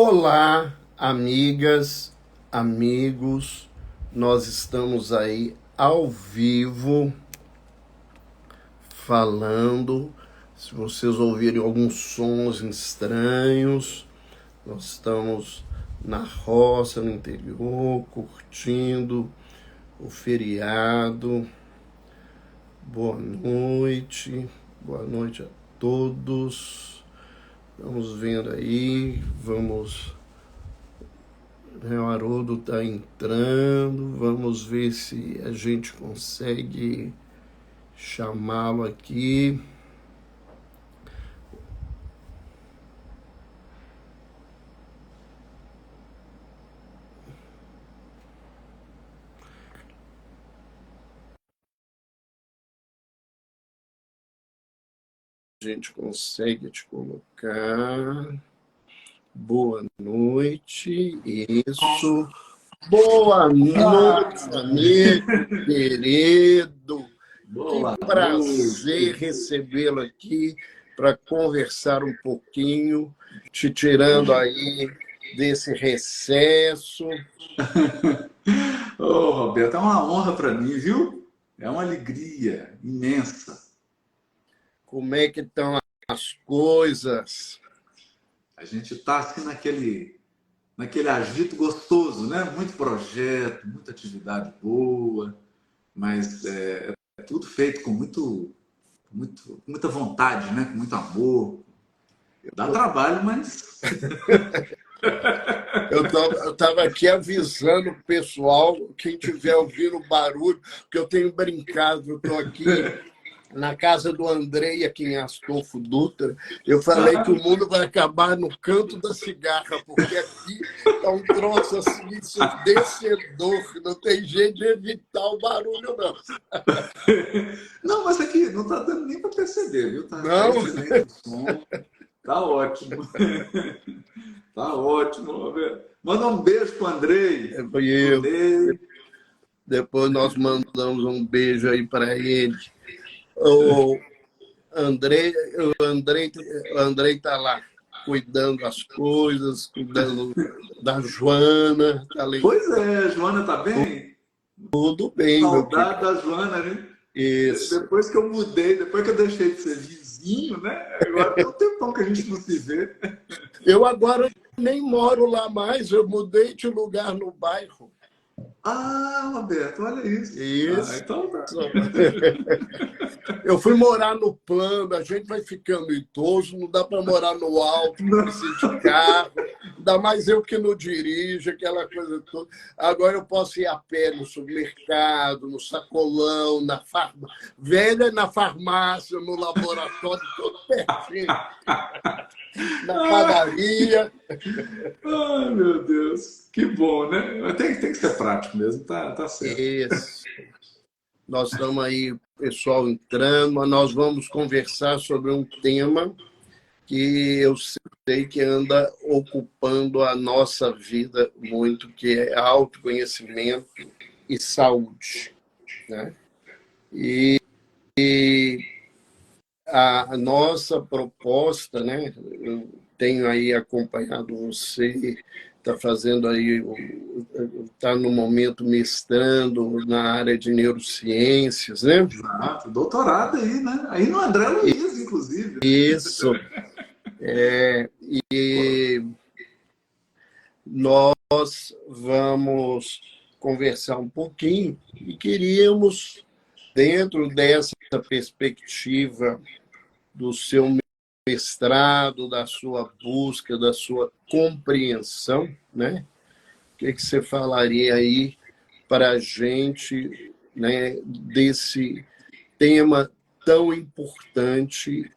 Olá, amigas, amigos, nós estamos aí ao vivo falando. Se vocês ouvirem alguns sons estranhos, nós estamos na roça, no interior, curtindo o feriado. Boa noite a todos. Vamos vendo aí, o Haroldo está entrando, vamos ver se a gente consegue chamá-lo aqui. A gente consegue te colocar. Boa noite, isso. Boa noite, amigo querido. Boa Que prazer noite. recebê-lo aqui para conversar um pouquinho, te tirando aí desse recesso. Ô, Roberto, é uma honra para mim, viu? É uma alegria imensa. Como é que estão as coisas? A gente está assim naquele agito gostoso, né? Muito projeto, muita atividade boa, mas é tudo feito com muita vontade, né? Com muito amor. Dá trabalho, mas... Eu estava aqui avisando o pessoal, quem estiver ouvindo barulho, que eu tenho brincado, eu estou aqui na casa do Andrei, aqui em Astolfo Dutra. Eu falei que o mundo vai acabar no canto da cigarra, porque aqui está um troço assim, ensurdecedor, não tem jeito de evitar o barulho, não. Não, mas aqui não está dando nem para perceber, viu? Tá Não? excelente o som. Tá ótimo. Tá ótimo, Roberto. Manda um beijo pro Andrei. Depois nós mandamos um beijo aí para ele. O Andrei tá lá cuidando das coisas, cuidando da Joana. Tá ali. Pois é, Joana tá bem? Tudo bem, meu querido. Saudade da Joana, né? Isso. Depois que eu mudei, depois que eu deixei de ser vizinho, né? Agora tem um tempão que a gente não se vê. Eu agora nem moro lá mais, eu mudei de lugar no bairro. Ah, Roberto, olha isso. Isso. Ah, então tá. Eu fui morar no plano, a gente vai ficando idoso, não dá para morar no alto, não precisa de carro, ainda mais eu que não dirijo, aquela coisa toda. Agora eu posso ir a pé no supermercado, no sacolão, na farmácia, no laboratório, tudo pertinho. Na padaria. Ai, meu Deus. Que bom, né? Mas tem que ser prático mesmo, tá certo. Isso. Nós estamos aí, pessoal entrando, mas nós vamos conversar sobre um tema que eu sei que anda ocupando a nossa vida muito, que é autoconhecimento e saúde, né? E a nossa proposta, né? Eu tenho aí acompanhado você, está fazendo aí, está no momento mestrando na área de neurociências, né? Exato, doutorado aí, né? Aí no André Luiz, inclusive. Isso. E nós vamos conversar um pouquinho e queríamos, dentro dessa perspectiva do seu mestrado, da sua busca, da sua compreensão, né? O que você falaria aí para a gente, né, desse tema tão importante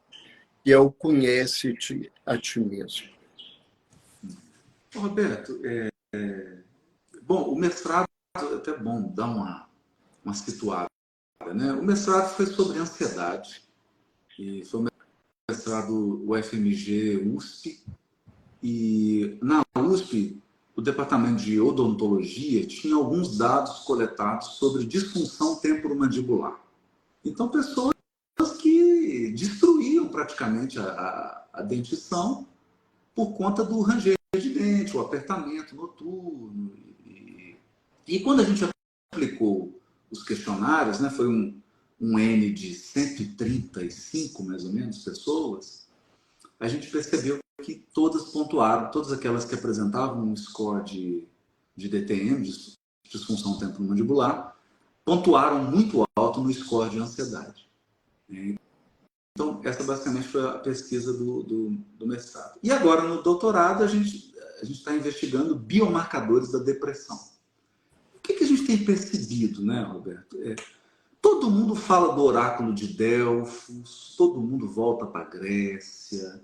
que é o conhece-te a ti mesmo? Roberto, bom, o mestrado é até bom dar uma situada, né? O mestrado foi sobre ansiedade, e foi um mestrado UFMG-USP, e na USP, o departamento de odontologia tinha alguns dados coletados sobre disfunção temporomandibular. Então, pessoas que destruíam praticamente a dentição por conta do ranger de evidente, o apertamento noturno. E quando a gente aplicou os questionários, né, foi um N de 135, mais ou menos, pessoas, a gente percebeu que todas pontuaram, todas aquelas que apresentavam um score de DTM, de disfunção temporomandibular, pontuaram muito alto no score de ansiedade. Então, essa basicamente foi a pesquisa do mestrado. E agora, no doutorado, a gente está investigando biomarcadores da depressão. O que a gente tem percebido, né, Roberto? Todo mundo fala do oráculo de Delfos, todo mundo volta para a Grécia,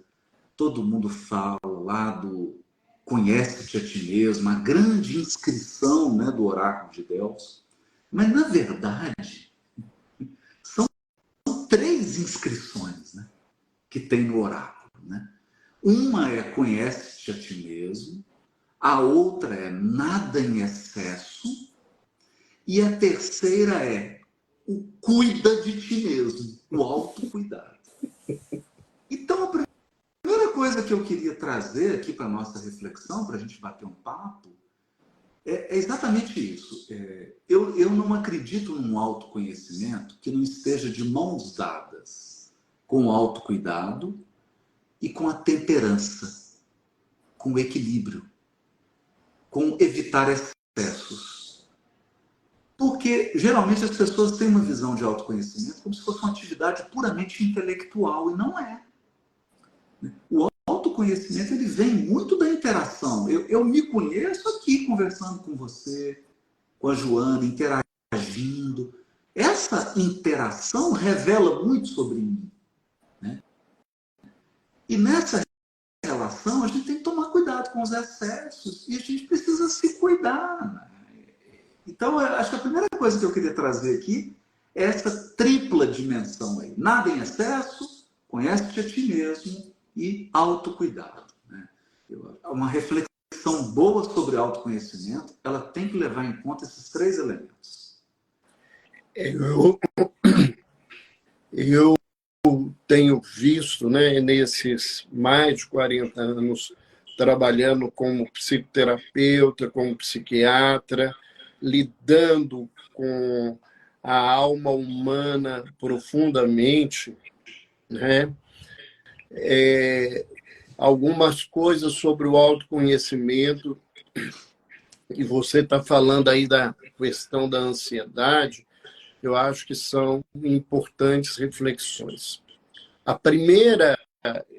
todo mundo fala lá do conhece-te a ti mesmo, a grande inscrição, né, do oráculo de Delfos. Mas, na verdade, são 3 inscrições, né, que tem no oráculo. Né? Uma é conhece-te a ti mesmo, a outra é nada em excesso, e a terceira é o cuida de ti mesmo, o autocuidado. Então, a primeira coisa que eu queria trazer aqui para a nossa reflexão, para a gente bater um papo, é exatamente isso. Eu não acredito num autoconhecimento que não esteja de mãos dadas com o autocuidado e com a temperança, com o equilíbrio, com evitar excessos. Porque, geralmente, as pessoas têm uma visão de autoconhecimento como se fosse uma atividade puramente intelectual, e não é. O autoconhecimento ele vem muito da interação. Eu me conheço aqui, conversando com você, com a Joana, interagindo. Essa interação revela muito sobre mim. Né? E nessa relação, a gente tem que tomar cuidado com os excessos, e a gente precisa se cuidar. Né? Então, eu acho que a primeira coisa que eu queria trazer aqui é essa tripla dimensão aí. Nada em excesso, conhece-te a ti mesmo e autocuidado. Né? Uma reflexão boa sobre autoconhecimento, ela tem que levar em conta esses 3 elementos. Eu tenho visto, né, nesses mais de 40 anos, trabalhando como psicoterapeuta, como psiquiatra, lidando com a alma humana profundamente, né? Algumas coisas sobre o autoconhecimento, e você está falando aí da questão da ansiedade, eu acho que são importantes reflexões. A primeira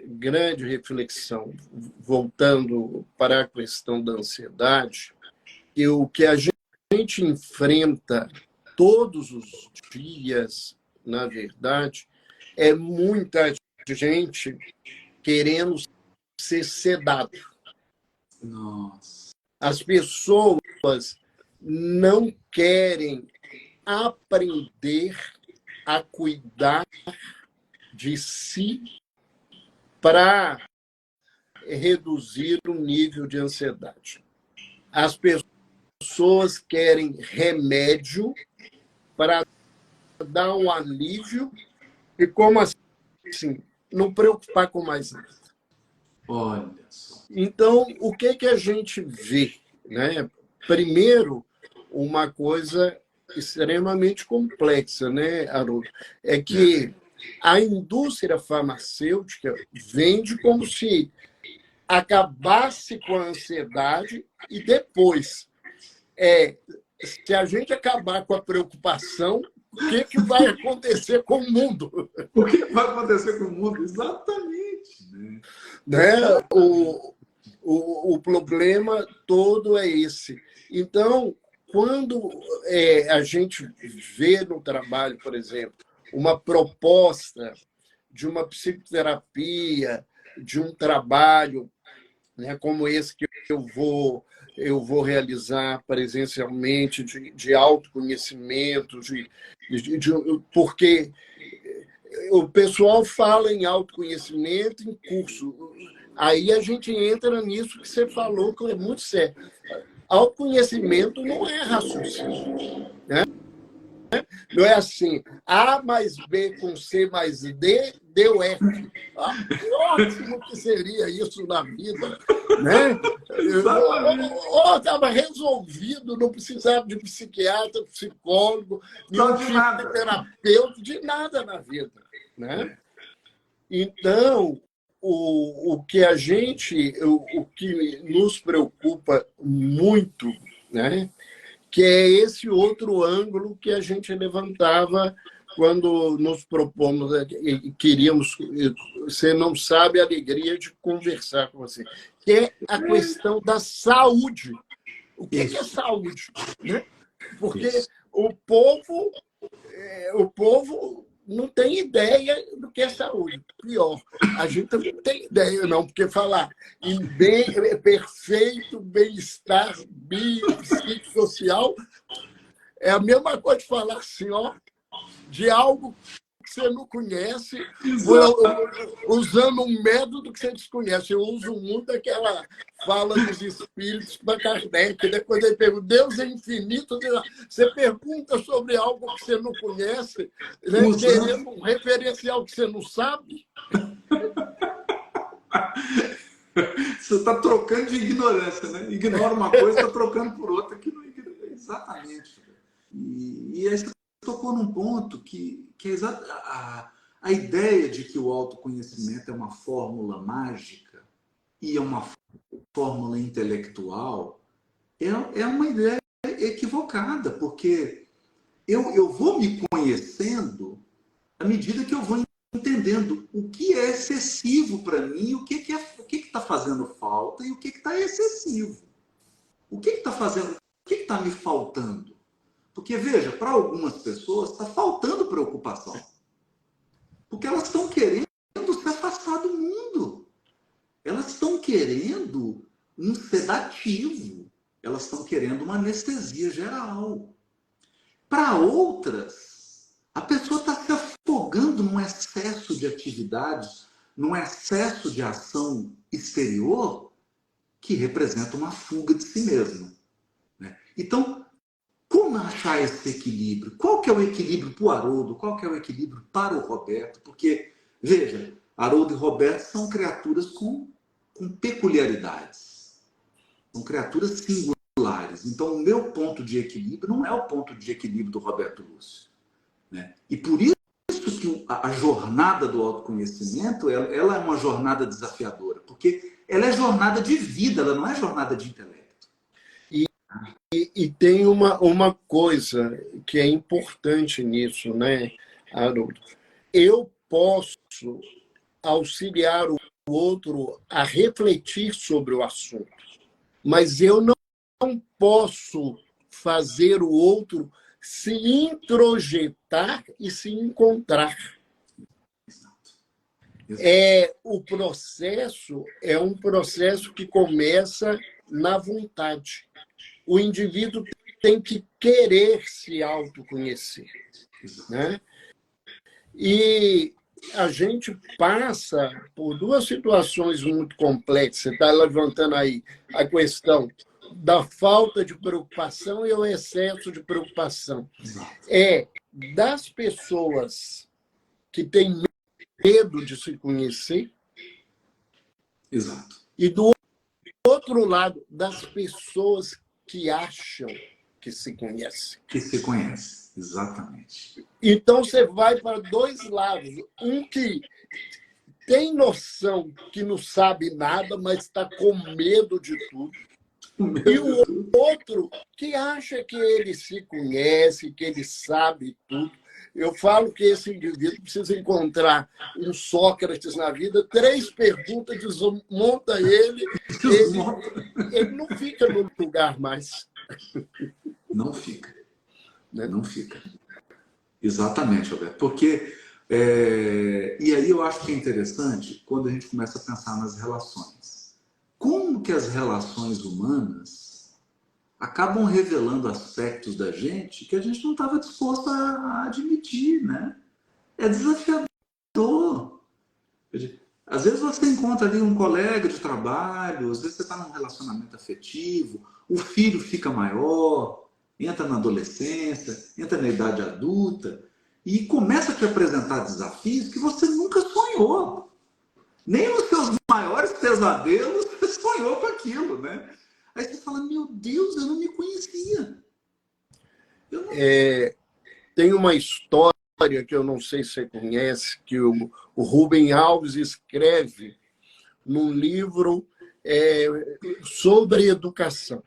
grande reflexão, voltando para a questão da ansiedade, que o que a gente enfrenta todos os dias, na verdade, é muita gente querendo ser sedado. Nossa. As pessoas não querem aprender a cuidar de si para reduzir o nível de ansiedade. As pessoas querem remédio para dar um alívio e, como assim, não preocupar com mais nada. Olha só. Então, o que a gente vê? Né? Primeiro, uma coisa extremamente complexa, né, Haroldo? É que a indústria farmacêutica vende como se acabasse com a ansiedade e depois, se a gente acabar com a preocupação, o que vai acontecer com o mundo? O que vai acontecer com o mundo? Exatamente. Né? O problema todo é esse. Então, quando a gente vê no trabalho, por exemplo, uma proposta de uma psicoterapia, de um trabalho, né, como esse que eu vou realizar presencialmente, de autoconhecimento, porque o pessoal fala em autoconhecimento em curso. Aí a gente entra nisso que você falou, que é muito sério. Autoconhecimento não é raciocínio. Né? Não é assim, A mais B com C mais D deu F. Ah, que ótimo que seria isso na vida, né? Estava resolvido, não precisava de psiquiatra, psicólogo, nenhum tipo de terapeuta, de nada na vida, né? Então, o que nos preocupa muito, né? Que é esse outro ângulo que a gente levantava quando nos propomos e queríamos. Você não sabe a alegria de conversar com você, que é a questão da saúde. O que é saúde? Né? Porque o povo não tem ideia do que é saúde. Pior, a gente também não tem ideia, não, porque falar em perfeito bem-estar psicossocial é a mesma coisa de falar assim, ó, de algo que você não conhece, usando um método que você desconhece. Eu uso muito aquela fala dos espíritos para Kardec, né? Quando ele pergunta, Deus é infinito, você pergunta sobre algo que você não conhece, né? Querendo um referencial que você não sabe. Você está trocando de ignorância, né? Ignora uma coisa, está trocando por outra que não ignora. Exatamente. E aí você tocou num ponto que é a ideia de que o autoconhecimento é uma fórmula mágica e é uma fórmula intelectual é uma ideia equivocada, porque eu vou me conhecendo à medida que eu vou entendendo o que é excessivo para mim, o que está fazendo falta e o que está excessivo. O que está fazendo, o que está me faltando? Porque, veja, para algumas pessoas está faltando preocupação. Porque elas estão querendo se afastar do mundo. Elas estão querendo um sedativo. Elas estão querendo uma anestesia geral. Para outras, a pessoa está se afogando num excesso de atividades, num excesso de ação exterior que representa uma fuga de si mesma. Né? Então, como achar esse equilíbrio? Qual que é o equilíbrio para o Haroldo? Qual que é o equilíbrio para o Roberto? Porque, veja, Haroldo e Roberto são criaturas com peculiaridades. São criaturas singulares. Então, o meu ponto de equilíbrio não é o ponto de equilíbrio do Roberto Lúcio. Né? E por isso que a jornada do autoconhecimento ela é uma jornada desafiadora. Porque ela é jornada de vida, ela não é jornada de intelecto. E tem uma coisa que é importante nisso, né, Haroldo? Eu posso auxiliar o outro a refletir sobre o assunto, mas eu não posso fazer o outro se introjetar e se encontrar. O processo é um processo que começa na vontade. O indivíduo tem que querer se autoconhecer, né? E a gente passa por duas situações muito complexas. Você está levantando aí a questão da falta de preocupação e o excesso de preocupação. É das pessoas que têm medo de se conhecer. Exato. E do outro lado, das pessoas que acham que se conhecem. Que se conhece, exatamente. Então, você vai para dois lados. Um que tem noção que não sabe nada, mas está com medo de tudo. E o outro que acha que ele se conhece, que ele sabe tudo. Eu falo que esse indivíduo precisa encontrar um Sócrates na vida, 3 perguntas, desmonta ele não fica no lugar mais. Não fica. Né? Não fica. Exatamente, Roberto. Porque, e aí eu acho que é interessante quando a gente começa a pensar nas relações. Como que as relações humanas acabam revelando aspectos da gente que a gente não estava disposto a admitir, né? É desafiador. Às vezes você encontra ali um colega de trabalho, às vezes você está num relacionamento afetivo, o filho fica maior, entra na adolescência, entra na idade adulta e começa a te apresentar desafios que você nunca sonhou sonhou. Nem nos seus maiores pesadelos você sonhou com aquilo, né? Aí você fala, meu Deus, eu não me conhecia. Tem uma história que eu não sei se você conhece, que o Rubem Alves escreve num livro sobre educação.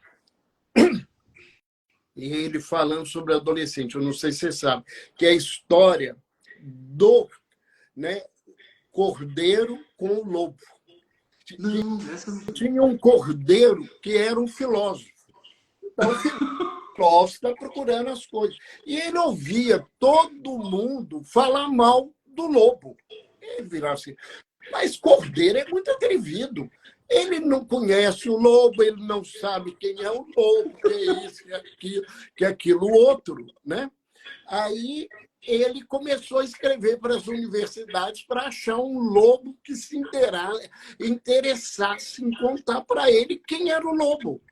E ele falando sobre adolescente, eu não sei se você sabe, que é a história do, né, cordeiro com o lobo. Não, essa não... Tinha um cordeiro que era um filósofo. Então, o filósofo está procurando as coisas. E ele ouvia todo mundo falar mal do lobo. Ele virava assim, mas cordeiro é muito atrevido. Ele não conhece o lobo, ele não sabe quem é o lobo, que é isso, que é aquilo outro, né? Aí ele começou a escrever para as universidades para achar um lobo que se interessasse em contar para ele quem era o lobo.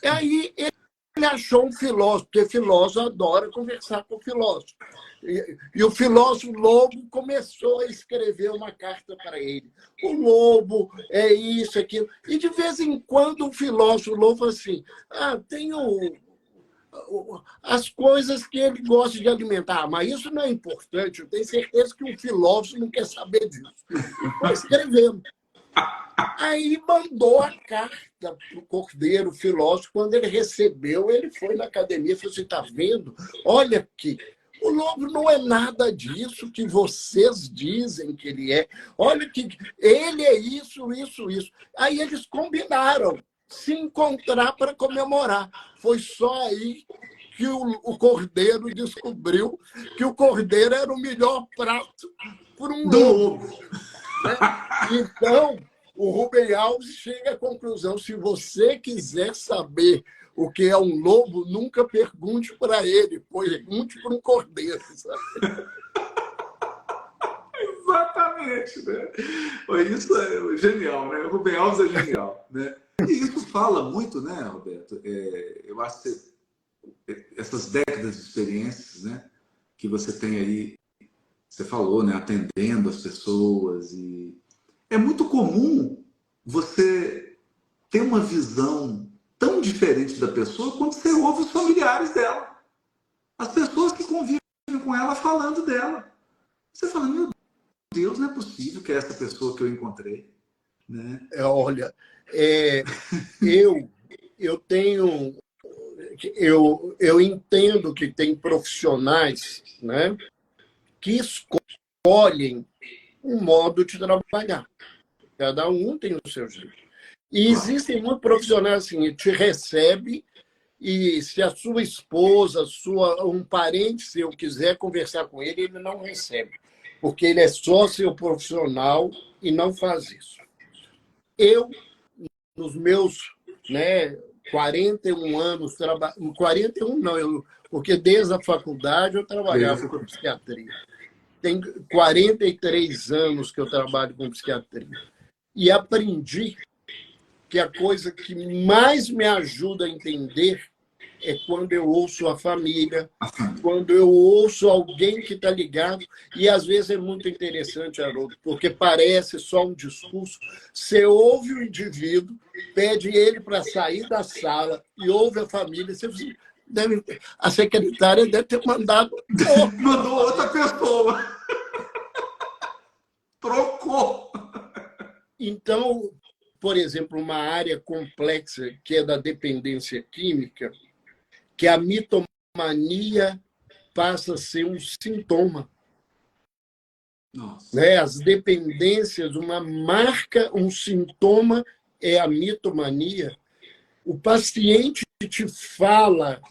E aí ele achou um filósofo, porque filósofo adora conversar com o filósofo. E o filósofo lobo começou a escrever uma carta para ele. O lobo é isso, aquilo. E de vez em quando o filósofo lobo assim, tem as coisas que ele gosta de alimentar, mas isso não é importante. Eu tenho certeza que um filósofo não quer saber disso. Então, escrevendo. Aí mandou a carta para o cordeiro, o filósofo. Quando ele recebeu, ele foi na academia e falou assim, está vendo? Olha aqui, o lobo não é nada disso que vocês dizem que ele é. Olha que ele é isso, isso, isso. Aí eles combinaram se encontrar para comemorar. Foi só aí que o cordeiro descobriu que o cordeiro era o melhor prato para um lobo. Né? Então, o Rubem Alves chega à conclusão, se você quiser saber o que é um lobo, nunca pergunte para ele, pergunte para um cordeiro. Sabe? Exatamente, né? Isso é genial, né? O Rubem Alves é genial, né? E isso fala muito, né, Roberto? Eu acho que essas décadas de experiências, né, que você tem aí, você falou, né, atendendo as pessoas, e é muito comum você ter uma visão tão diferente da pessoa quando você ouve os familiares dela, as pessoas que convivem com ela falando dela. Você fala, meu Deus, não é possível que é essa pessoa que eu encontrei, né? Olha, eu tenho, eu entendo que tem profissionais, né, que escolhem um modo de trabalhar. Cada um tem o seu jeito. E existem muitos profissionais assim, te recebe e se a sua esposa, um parente seu quiser conversar com ele, ele não recebe, porque ele é só seu profissional e não faz isso. Eu, nos meus 41 anos, 41 não, porque desde a faculdade eu trabalhava com psiquiatria. Tem 43 anos que eu trabalho com psiquiatria. E aprendi que a coisa que mais me ajuda a entender é quando eu ouço a família, quando eu ouço alguém que está ligado. E, às vezes, é muito interessante, Haroldo, porque parece só um discurso. Você ouve o indivíduo, pede ele para sair da sala e ouve a família. Você a secretária deve ter mandado mandou outra pessoa. Trocou. Então, por exemplo, uma área complexa que é da dependência química, que a mitomania passa a ser um sintoma. Nossa. Né? As dependências, uma marca, um sintoma é a mitomania. O paciente te fala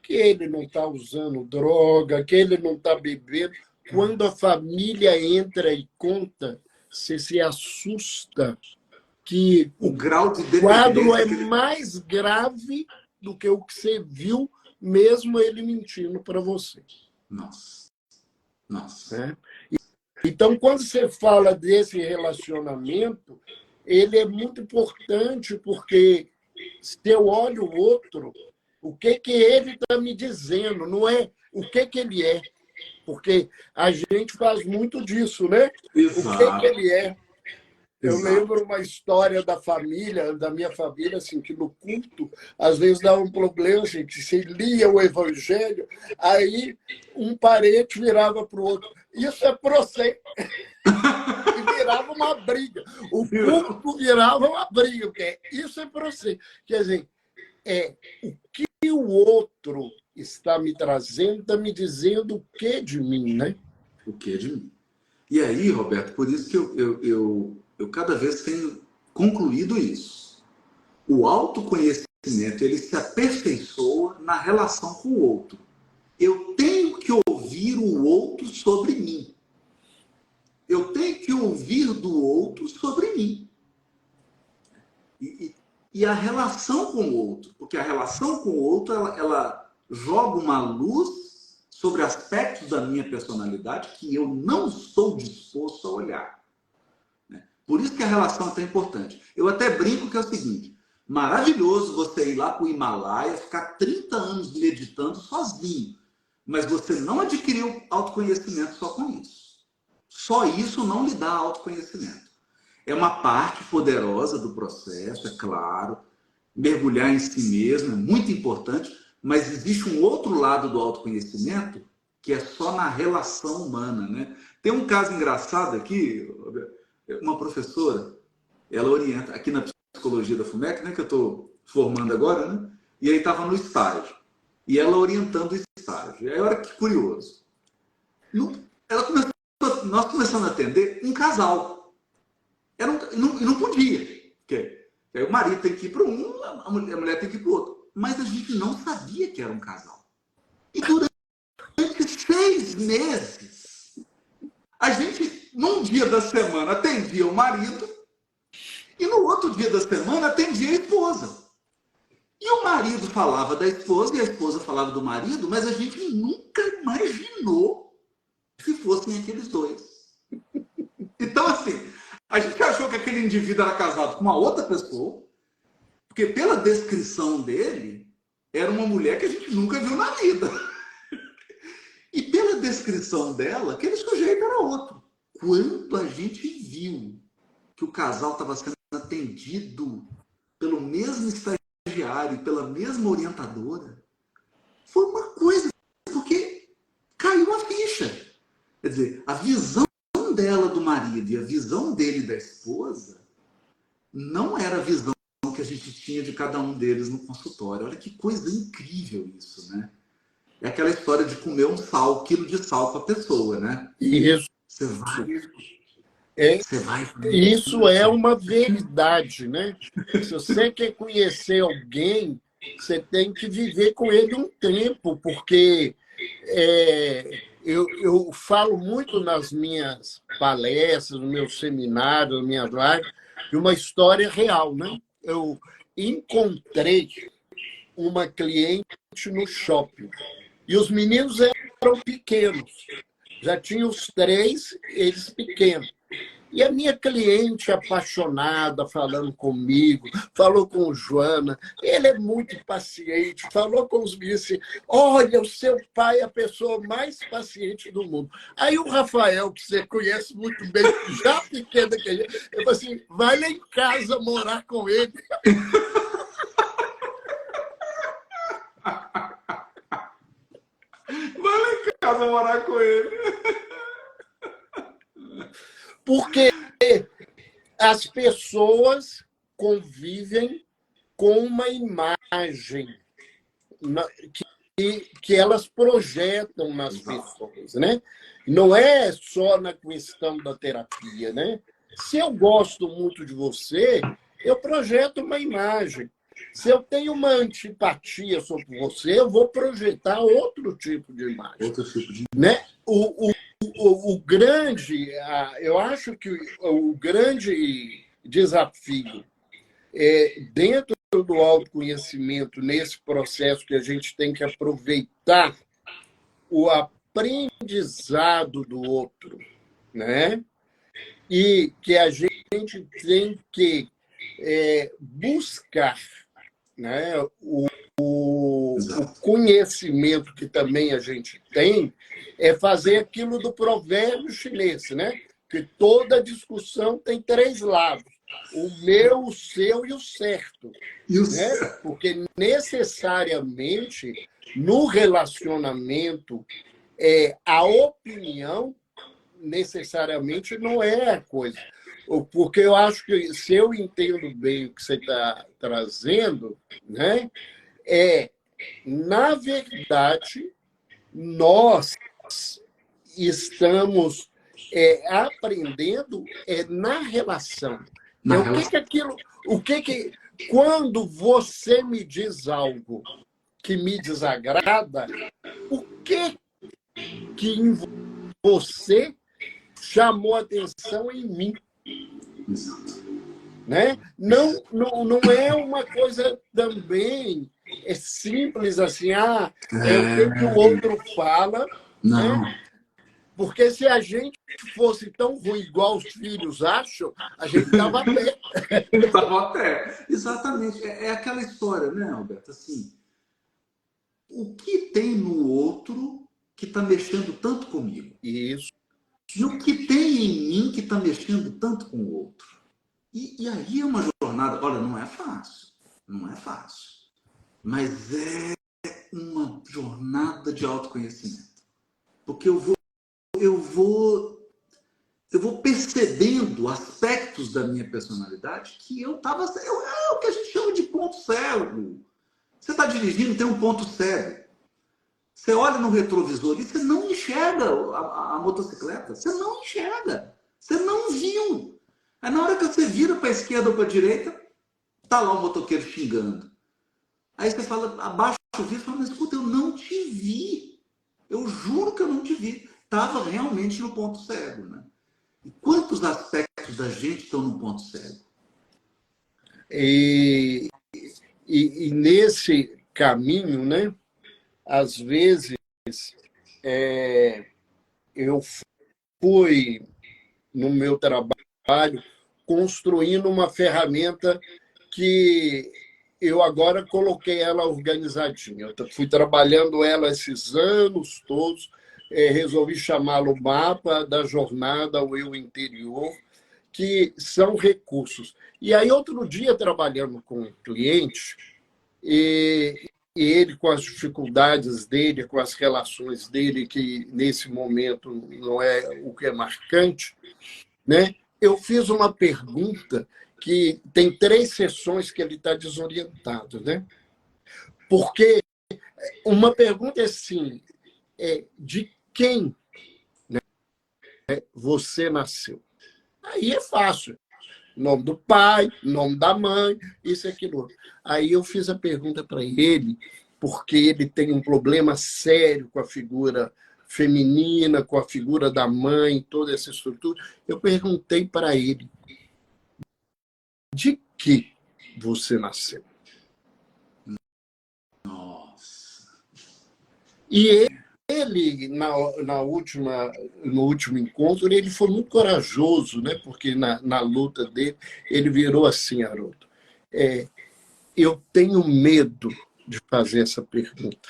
que ele não está usando droga, que ele não está bebendo. Quando a família entra e conta, você se assusta que o grau de quadro é mais grave do que o que você viu, mesmo ele mentindo para você. Nossa. Nossa. Então, quando você fala desse relacionamento, ele é muito importante, porque se eu olho o outro, o que ele está me dizendo, não é o que ele é. Porque a gente faz muito disso, né? O que ele é. Eu lembro uma história da família, da minha família, assim, que no culto, às vezes dava um problema, assim, que se lia o evangelho, aí um parente virava para o outro. Isso é para você. E virava uma briga. O culto virava uma briga, porque isso é para você. Quer dizer, o que o outro está me trazendo, está me dizendo o que de mim, né? O que de mim. E aí, Roberto, por isso que eu cada vez tenho concluído isso. O autoconhecimento, ele se aperfeiçoa na relação com o outro. Eu tenho que ouvir o outro sobre mim. Eu tenho que ouvir do outro sobre mim. E a relação com o outro, porque a relação com o outro, ela joga uma luz sobre aspectos da minha personalidade que eu não estou disposto a olhar. Por isso que a relação é tão importante. Eu até brinco que é o seguinte, maravilhoso você ir lá para o Himalaia, ficar 30 anos meditando sozinho, mas você não adquiriu autoconhecimento só com isso. Só isso não lhe dá autoconhecimento. É uma parte poderosa do processo, é claro. Mergulhar em si mesmo é muito importante, mas existe um outro lado do autoconhecimento que é só na relação humana, né? Tem um caso engraçado aqui, uma professora, ela orienta, aqui na psicologia da FUMEC, né, que eu estou formando agora, né? E aí estava no estágio. E ela orientando o estágio. E aí, olha que curioso. Nós começamos a atender um casal. Não podia. Porque aí o marido tem que ir para um, a mulher tem que ir para o outro. Mas a gente não sabia que era um casal. E durante 6 meses, a gente, num dia da semana, atendia o marido e no outro dia da semana atendia a esposa. E o marido falava da esposa e a esposa falava do marido, mas a gente nunca imaginou que fossem aqueles dois. Então, assim, a gente achou que aquele indivíduo era casado com uma outra pessoa, porque pela descrição dele, era uma mulher que a gente nunca viu na vida. E pela descrição dela, aquele sujeito era outro. Quando a gente viu que o casal estava sendo atendido pelo mesmo estagiário, pela mesma orientadora, foi uma coisa, porque caiu a ficha. Quer dizer, a visão dela do marido e a visão dele da esposa não era a visão que a gente tinha de cada um deles no consultório. Olha que coisa incrível isso, né? É aquela história de comer um quilo de sal para a pessoa, né? Isso. Você vai... Isso é uma verdade, né? Se você quer conhecer alguém, você tem que viver com ele um tempo, porque eu falo muito nas minhas palestras, nos meus seminários, nas minhas lives, de uma história real, né? Eu encontrei uma cliente no shopping e os meninos eram pequenos, já tinham os 3, eles pequenos. E a minha cliente apaixonada, falando comigo, falou com o Joana, ele é muito paciente, falou com os meninos assim, olha, o seu pai é a pessoa mais paciente do mundo. Aí o Rafael, que você conhece muito bem, já pequeno que ele, eu falei assim, vai lá em casa morar com ele. Vai lá em casa morar com ele. Porque as pessoas convivem com uma imagem que elas projetam nas pessoas, né? Não é só na questão da terapia, né? Se eu gosto muito de você, eu projeto uma imagem. Se eu tenho uma antipatia sobre você, eu vou projetar outro tipo de imagem. Outro tipo de... Né? O grande, eu acho que o grande desafio dentro do autoconhecimento, nesse processo que a gente tem que aproveitar o aprendizado do outro, né? E que a gente tem que buscar, né? o Exato. conhecimento que também a gente tem é fazer aquilo do provérbio chinês, né? Que toda discussão tem três lados: o meu, o seu e o certo, E o né? certo. Porque necessariamente no relacionamento a opinião necessariamente não é a coisa. Porque eu acho que, se eu entendo bem o que você está trazendo, né, na verdade, nós estamos aprendendo na relação. Na O que relação. que aquilo, quando você me diz algo que me desagrada, o que em você chamou atenção em mim? Exato. Né? Não é uma coisa também simples assim, é o que o outro fala, Não. né? Porque se a gente fosse tão ruim igual os filhos acham, a gente estava bem. Estava até. Exatamente. É aquela história, né, Alberto? Assim, o que tem no outro que está mexendo tanto comigo? Isso. E o que tem em mim que está mexendo tanto com o outro? E aí é uma jornada. Olha, não é fácil. Não é fácil. Mas é uma jornada de autoconhecimento. Porque eu vou percebendo aspectos da minha personalidade que eu estava. É o que a gente chama de ponto cego. Você está dirigindo, tem um ponto cego. Você olha no retrovisor e você não enxerga a motocicleta. Você não enxerga. Você não viu. Aí na hora que você vira para a esquerda ou para a direita, tá lá o motoqueiro xingando. Aí você fala, abaixa o vidro e fala, mas escuta, eu não te vi. Eu juro que eu não te vi. Estava realmente no ponto cego, né? E quantos aspectos da gente estão no ponto cego? E nesse caminho, né, às vezes, eu fui, no meu trabalho, construindo uma ferramenta que eu agora coloquei ela organizadinha. Eu fui trabalhando ela esses anos todos, resolvi chamá-lo Mapa da Jornada ao Eu Interior, que são recursos. E aí, outro dia, trabalhando com um cliente, e ele, com as dificuldades dele, com as relações dele, que nesse momento não é o que é marcante, né? Eu fiz uma pergunta que tem 3 sessões que ele está desorientado, né? Porque uma pergunta é assim, de quem, né, você nasceu? Aí é fácil. Nome do pai, nome da mãe, isso e aquilo. Aí eu fiz a pergunta para ele, porque ele tem um problema sério com a figura feminina, com a figura da mãe, toda essa estrutura. Eu perguntei para ele, de que você nasceu? Nossa. E ele, no último encontro, ele foi muito corajoso, né? Porque na luta dele, ele virou assim, Haroldo, eu tenho medo de fazer essa pergunta.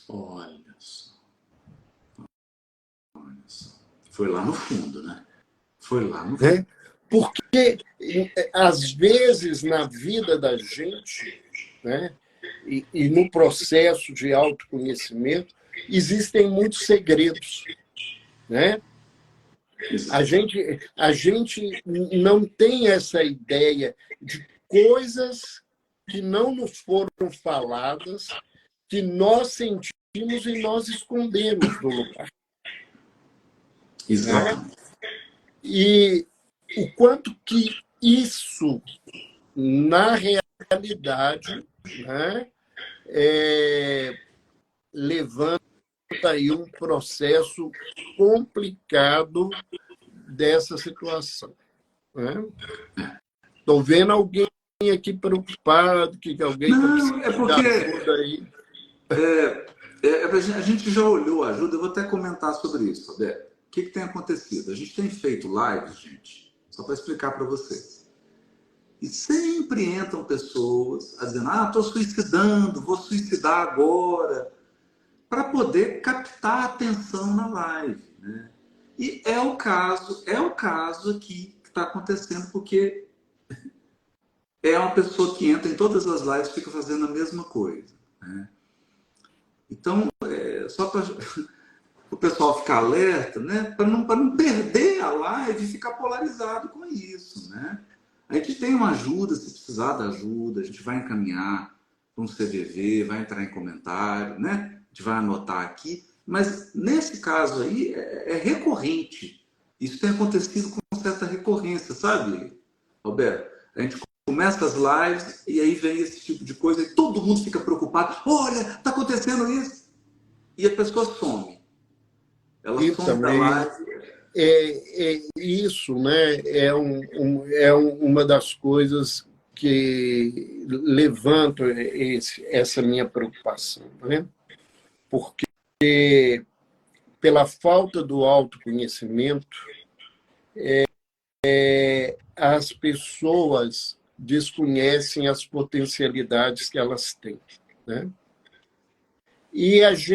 Olha só. Olha só. Foi lá no fundo, né? Foi lá no fundo. Né? Porque, às vezes, na vida da gente, né, e no processo de autoconhecimento, existem muitos segredos. Né? A gente não tem essa ideia de coisas que não nos foram faladas, que nós sentimos e nós escondemos do lugar. Exato. Né? E o quanto que isso, na realidade, né, levanta aí um processo complicado dessa situação. Estou, né? Vendo alguém aqui preocupado, que alguém está Não, precisando é de porque ajuda aí. a gente já olhou a ajuda, eu vou até comentar sobre isso, Roberto. O que tem acontecido? A gente tem feito lives, gente, só para explicar para vocês. E sempre entram pessoas dizendo, estou suicidando, vou suicidar agora, para poder captar a atenção na live, né? E é o caso aqui que está acontecendo, porque é uma pessoa que entra em todas as lives e fica fazendo a mesma coisa, né? Então, só para o pessoal ficar alerta, né? Para não perder a live e ficar polarizado com isso, né? A gente tem uma ajuda, se precisar da ajuda, a gente vai encaminhar para um CVV, vai entrar em comentário, né? A gente vai anotar aqui. Mas nesse caso aí é recorrente. Isso tem acontecido com certa recorrência, sabe, Roberto? A gente começa as lives e aí vem esse tipo de coisa e todo mundo fica preocupado. Olha, está acontecendo isso. E a pessoa some. Ela some da live. Isso, né? Uma das coisas que levantam essa minha preocupação, né? Porque pela falta do autoconhecimento, as pessoas desconhecem as potencialidades que elas têm, né? E as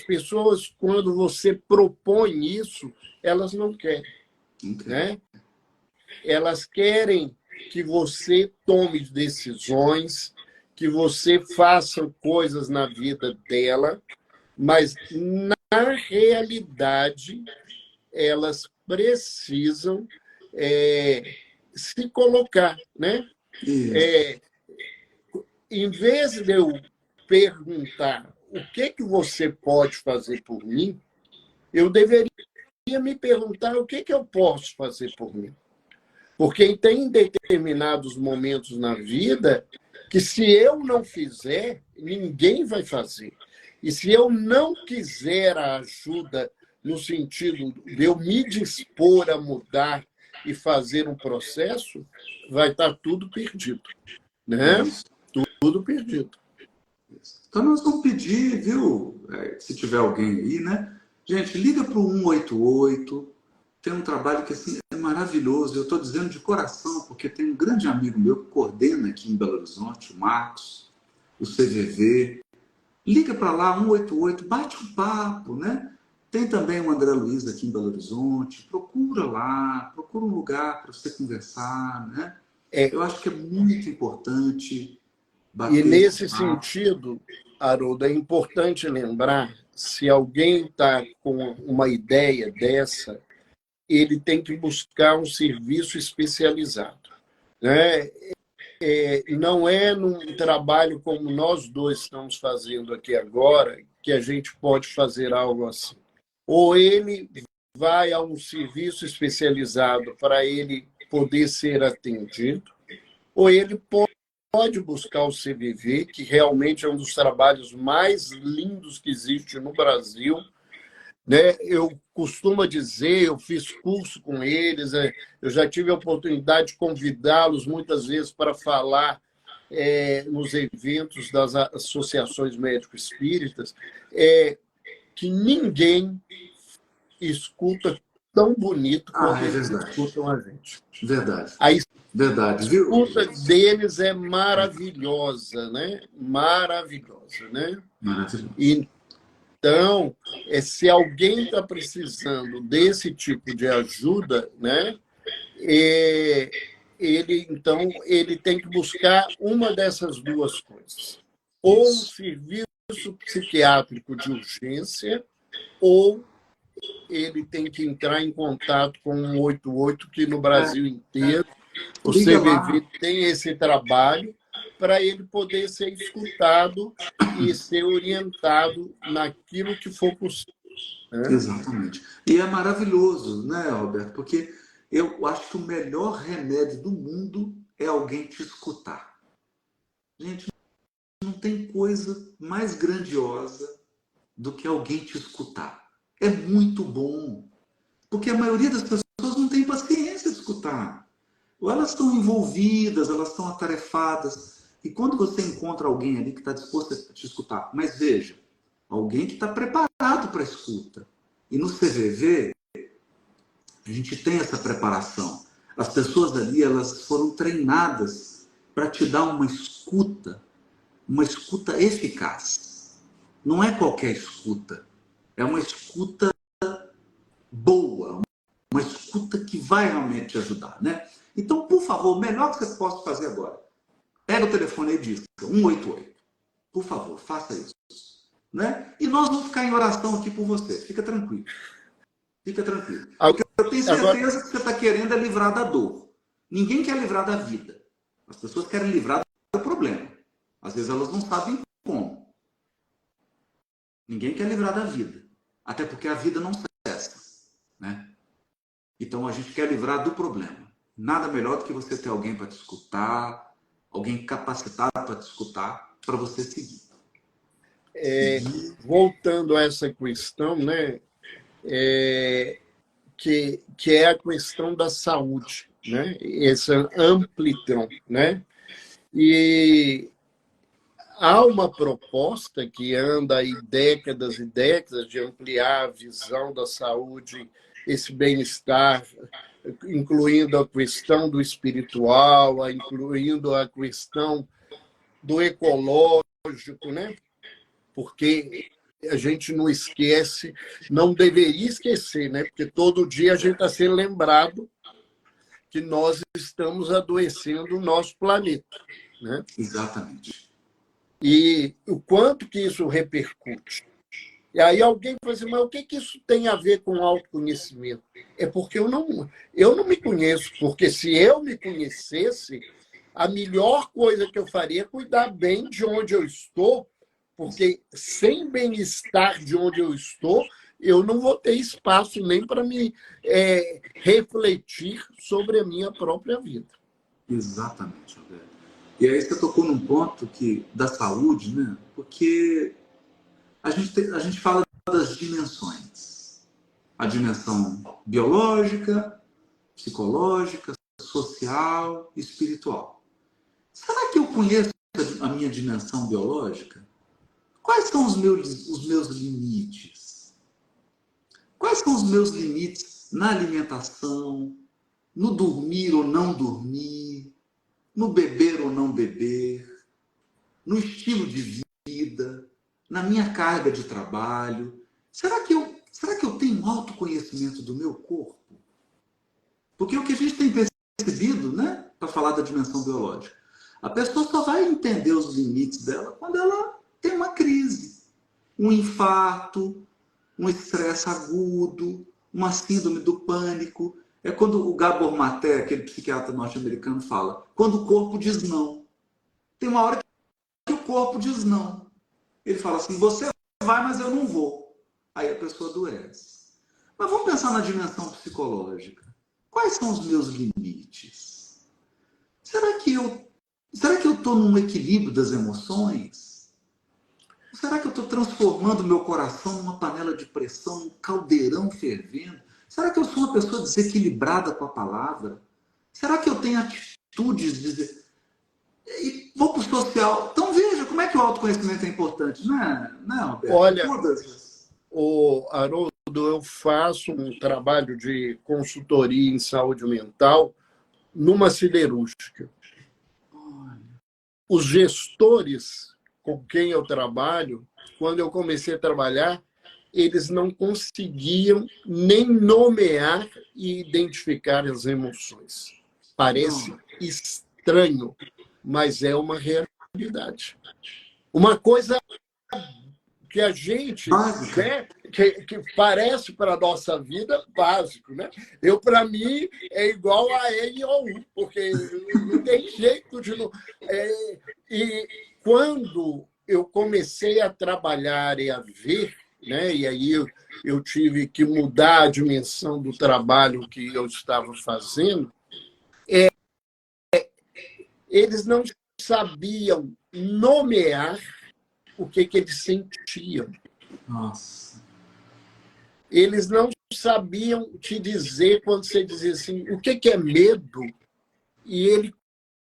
pessoas, quando você propõe isso, elas não querem, né? Elas querem que você tome decisões, que você faça coisas na vida dela, mas na realidade elas precisam se colocar, né? Em vez de eu perguntar o que você pode fazer por mim, eu deveria me perguntar o que eu posso fazer por mim. Porque tem determinados momentos na vida que, se eu não fizer, ninguém vai fazer. E se eu não quiser a ajuda no sentido de eu me dispor a mudar e fazer um processo, vai estar tudo perdido, né? Tudo perdido. Então nós vamos pedir, viu? Se tiver alguém aí, né? Gente, liga para o 188. Tem um trabalho que assim, é maravilhoso. Eu estou dizendo de coração, porque tem um grande amigo meu que coordena aqui em Belo Horizonte, o Marcos, o CVV. Liga para lá, 188, bate um papo, né? Tem também o André Luiz aqui em Belo Horizonte. Procura lá, procura um lugar para você conversar, né? Eu acho que é muito importante bater. E nesse sentido, Haroldo, é importante lembrar, se alguém está com uma ideia dessa, ele tem que buscar um serviço especializado, né? Não é num trabalho como nós dois estamos fazendo aqui agora que a gente pode fazer algo assim. Ou ele vai a um serviço especializado para ele poder ser atendido, ou ele pode buscar o CVV, que realmente é um dos trabalhos mais lindos que existe no Brasil, né? Eu costumo dizer, eu fiz curso com eles, eu já tive a oportunidade de convidá-los muitas vezes para falar nos eventos das associações médico-espíritas, que ninguém escuta tão bonito quanto eles escutam a gente. Verdade. Verdade, viu? A escuta deles é maravilhosa, né? Maravilhosa, né? Maravilhosa. Então, se alguém está precisando desse tipo de ajuda, né? Ele tem que buscar uma dessas duas coisas. Ou um serviço psiquiátrico de urgência, ou ele tem que entrar em contato com o 188, que no Brasil inteiro o CVV tem esse trabalho, para ele poder ser escutado e ser orientado naquilo que for possível. Né? Exatamente. E é maravilhoso, né, Roberto? Porque eu acho que o melhor remédio do mundo é alguém te escutar. Gente, não tem coisa mais grandiosa do que alguém te escutar. É muito bom. Porque a maioria das pessoas não tem paciência de escutar. Ou elas estão envolvidas, elas estão atarefadas. E quando você encontra alguém ali que está disposto a te escutar, mas veja, alguém que está preparado para a escuta. E no CVV, a gente tem essa preparação. As pessoas ali, elas foram treinadas para te dar uma escuta eficaz. Não é qualquer escuta, é uma escuta boa, uma escuta que vai realmente te ajudar, né? Então, por favor, o melhor que você possa fazer agora, pega o telefone e diz 188. Por favor, faça isso. Né? E nós vamos ficar em oração aqui por você. Fica tranquilo. Fica tranquilo. Porque eu tenho certeza que você está querendo é livrar da dor. Ninguém quer livrar da vida. As pessoas querem livrar do problema. Às vezes elas não sabem como. Ninguém quer livrar da vida. Até porque a vida não cessa. Né? Então a gente quer livrar do problema. Nada melhor do que você ter alguém para te escutar, alguém capacitado para te escutar, para você seguir. Voltando a essa questão, né, que é a questão da saúde, né, esse amplitron, né, e há uma proposta que anda aí décadas e décadas de ampliar a visão da saúde, esse bem-estar, incluindo a questão do espiritual, incluindo a questão do ecológico, né? Porque a gente não esquece, não deveria esquecer, né? Porque todo dia a gente está sendo lembrado que nós estamos adoecendo o nosso planeta, né? Exatamente. E o quanto que isso repercute. E aí alguém fala assim, mas o que isso tem a ver com autoconhecimento? É porque eu não me conheço, porque se eu me conhecesse, a melhor coisa que eu faria é cuidar bem de onde eu estou, porque sem bem-estar de onde eu estou, eu não vou ter espaço nem para me refletir sobre a minha própria vida. Exatamente, Alberto. E aí você tocou num ponto da saúde, né? Porque a gente fala das dimensões. A dimensão biológica, psicológica, social e espiritual. Será que eu conheço a minha dimensão biológica? Quais são os meus limites? Quais são os meus limites na alimentação, no dormir ou não dormir, no beber ou não beber, no estilo de vida, na minha carga de trabalho? Será que eu tenho autoconhecimento do meu corpo? Porque o que a gente tem percebido, né, para falar da dimensão biológica, a pessoa só vai entender os limites dela quando ela tem uma crise, um infarto, um estresse agudo, uma síndrome do pânico. É quando o Gabor Maté, aquele psiquiatra norte-americano, fala, quando o corpo diz não. Tem uma hora que o corpo diz não. Ele fala assim, você vai, mas eu não vou. Aí a pessoa adoece. Mas vamos pensar na dimensão psicológica. Quais são os meus limites? Será que eu estou num equilíbrio das emoções? Será que eu estou transformando meu coração numa panela de pressão, um caldeirão fervendo? Será que eu sou uma pessoa desequilibrada com a palavra? Será que eu tenho atitudes e vou para o social? Então veja como é que o autoconhecimento é importante, não é, Alberto? Olha, Haroldo, eu faço um trabalho de consultoria em saúde mental numa siderúrgica. Os gestores com quem eu trabalho, quando eu comecei a trabalhar, eles não conseguiam nem nomear e identificar as emoções. Parece estranho, mas é uma realidade. Uma coisa que a gente que parece para a nossa vida básico, né? Para mim, é igual a N ou U, porque não tem jeito de não. E quando eu comecei a trabalhar e a ver, né? E aí eu tive que mudar a dimensão do trabalho que eu estava fazendo, eles não sabiam nomear o que eles sentiam. Nossa. Eles não sabiam te dizer, quando você dizia assim, o que é medo, e ele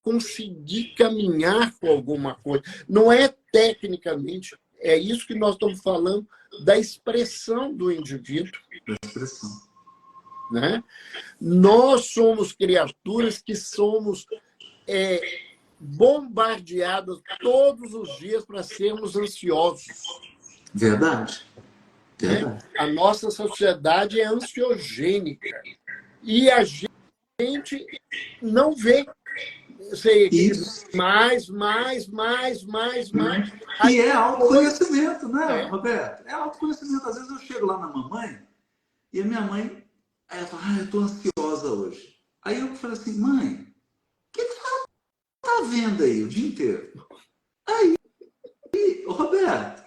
conseguir caminhar com alguma coisa. Não é tecnicamente, é isso que nós estamos falando da expressão do indivíduo. Da expressão. né? Nós somos criaturas que somos bombardeadas todos os dias para sermos ansiosos. Verdade. Né? A nossa sociedade é ansiogênica. E a gente não vê. Mais. E é autoconhecimento, né, Roberto? É autoconhecimento. Às vezes eu chego lá na mamãe e a minha mãe, aí ela fala, eu estou ansiosa hoje. Aí eu falo assim, mãe, o que você está vendo aí o dia inteiro? Aí, Roberto,